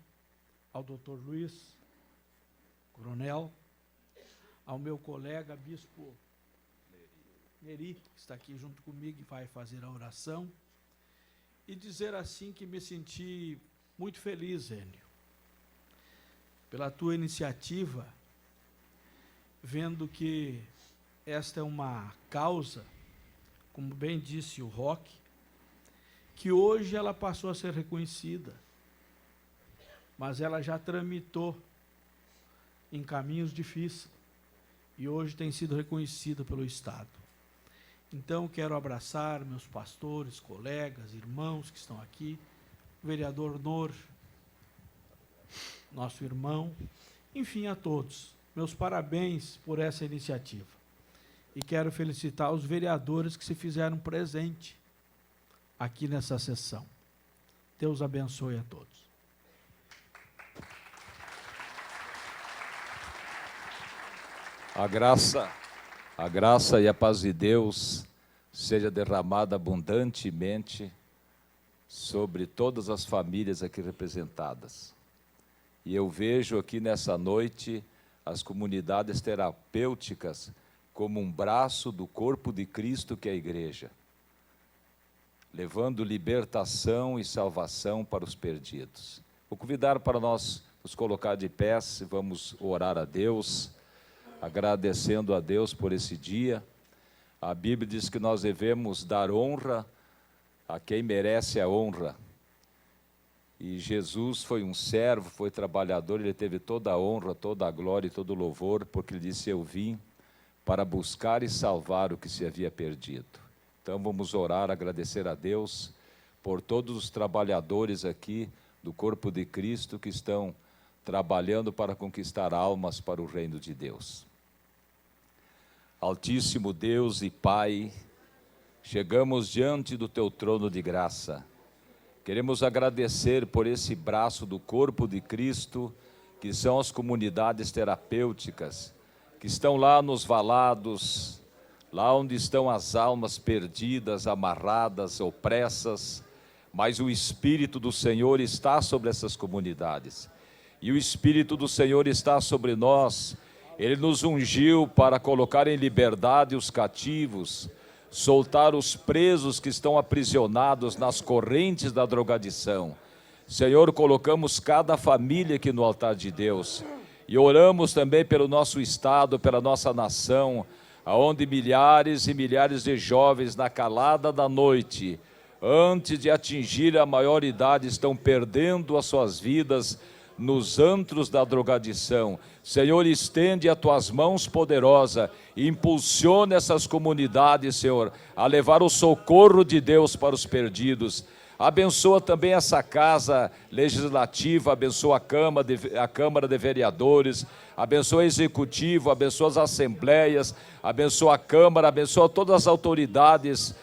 ao doutor Luiz Coronel, ao meu colega bispo Neri, que está aqui junto comigo e vai fazer a oração, e dizer assim que me senti muito feliz, Enio, pela tua iniciativa, vendo que esta é uma causa, como bem disse o Roque, que hoje ela passou a ser reconhecida, mas ela já tramitou em caminhos difíceis e hoje tem sido reconhecida pelo Estado. Então, quero abraçar meus pastores, colegas, irmãos que estão aqui, o vereador Nor, nosso irmão, enfim, a todos. Meus parabéns por essa iniciativa. E quero felicitar os vereadores que se fizeram presente aqui nessa sessão. Deus abençoe a todos. A graça e a paz de Deus seja derramada abundantemente sobre todas as famílias aqui representadas. E eu vejo aqui nessa noite as comunidades terapêuticas como um braço do corpo de Cristo, que é a igreja, levando libertação e salvação para os perdidos. Vou convidar para nós nos colocar de pés e vamos orar a Deus, agradecendo a Deus por esse dia. A Bíblia diz que nós devemos dar honra a quem merece a honra. E Jesus foi um servo, foi trabalhador, ele teve toda a honra, toda a glória e todo o louvor, porque ele disse: eu vim para buscar e salvar o que se havia perdido. Então vamos orar, agradecer a Deus por todos os trabalhadores aqui do corpo de Cristo que estão trabalhando para conquistar almas para o reino de Deus. Altíssimo Deus e Pai, chegamos diante do Teu trono de graça. Queremos agradecer por esse braço do corpo de Cristo, que são as comunidades terapêuticas, que estão lá nos valados, lá onde estão as almas perdidas, amarradas, opressas, mas o Espírito do Senhor está sobre essas comunidades. E o Espírito do Senhor está sobre nós. Ele nos ungiu para colocar em liberdade os cativos, soltar os presos que estão aprisionados nas correntes da drogadição. Senhor, colocamos cada família aqui no altar de Deus e oramos também pelo nosso estado, pela nossa nação, onde milhares e milhares de jovens na calada da noite, antes de atingir a maioridade, estão perdendo as suas vidas nos antros da drogadição. Senhor, estende as Tuas mãos poderosas e impulsione essas comunidades, Senhor, a levar o socorro de Deus para os perdidos. Abençoa também essa casa legislativa, abençoa a Câmara de Vereadores, abençoa o Executivo, abençoa as assembleias, abençoa a Câmara, abençoa todas as autoridades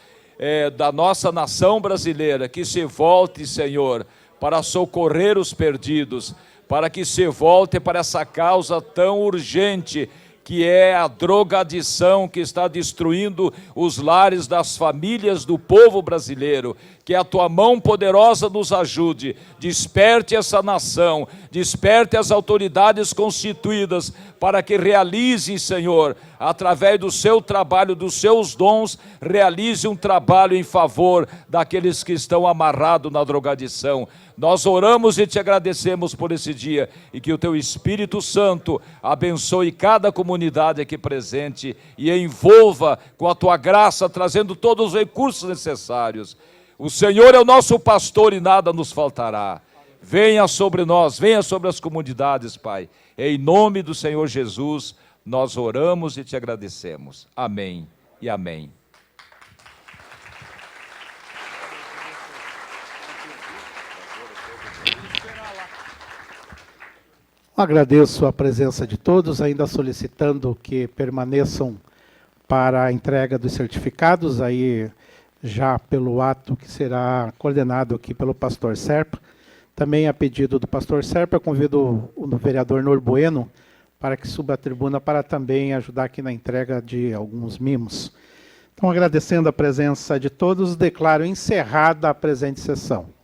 da nossa nação brasileira, que se volte, Senhor, para socorrer os perdidos, para que se volte para essa causa tão urgente, que é a drogadição que está destruindo os lares das famílias do povo brasileiro. Que a Tua mão poderosa nos ajude, desperte essa nação, desperte as autoridades constituídas, para que realize, Senhor, através do Seu trabalho, dos Seus dons, realize um trabalho em favor daqueles que estão amarrados na drogadição. Nós oramos e Te agradecemos por esse dia, e que o Teu Espírito Santo abençoe cada comunidade aqui presente e envolva com a Tua graça, trazendo todos os recursos necessários. O Senhor é o nosso pastor e nada nos faltará. Venha sobre nós, venha sobre as comunidades, Pai. Em nome do Senhor Jesus, nós oramos e Te agradecemos. Amém e amém. Agradeço a presença de todos, ainda solicitando que permaneçam para a entrega dos certificados, aí já pelo ato que será coordenado aqui pelo pastor Serpa. Também a pedido do pastor Serpa, convido o vereador Nor Bueno para que suba à tribuna para também ajudar aqui na entrega de alguns mimos. Então, agradecendo a presença de todos, declaro encerrada a presente sessão.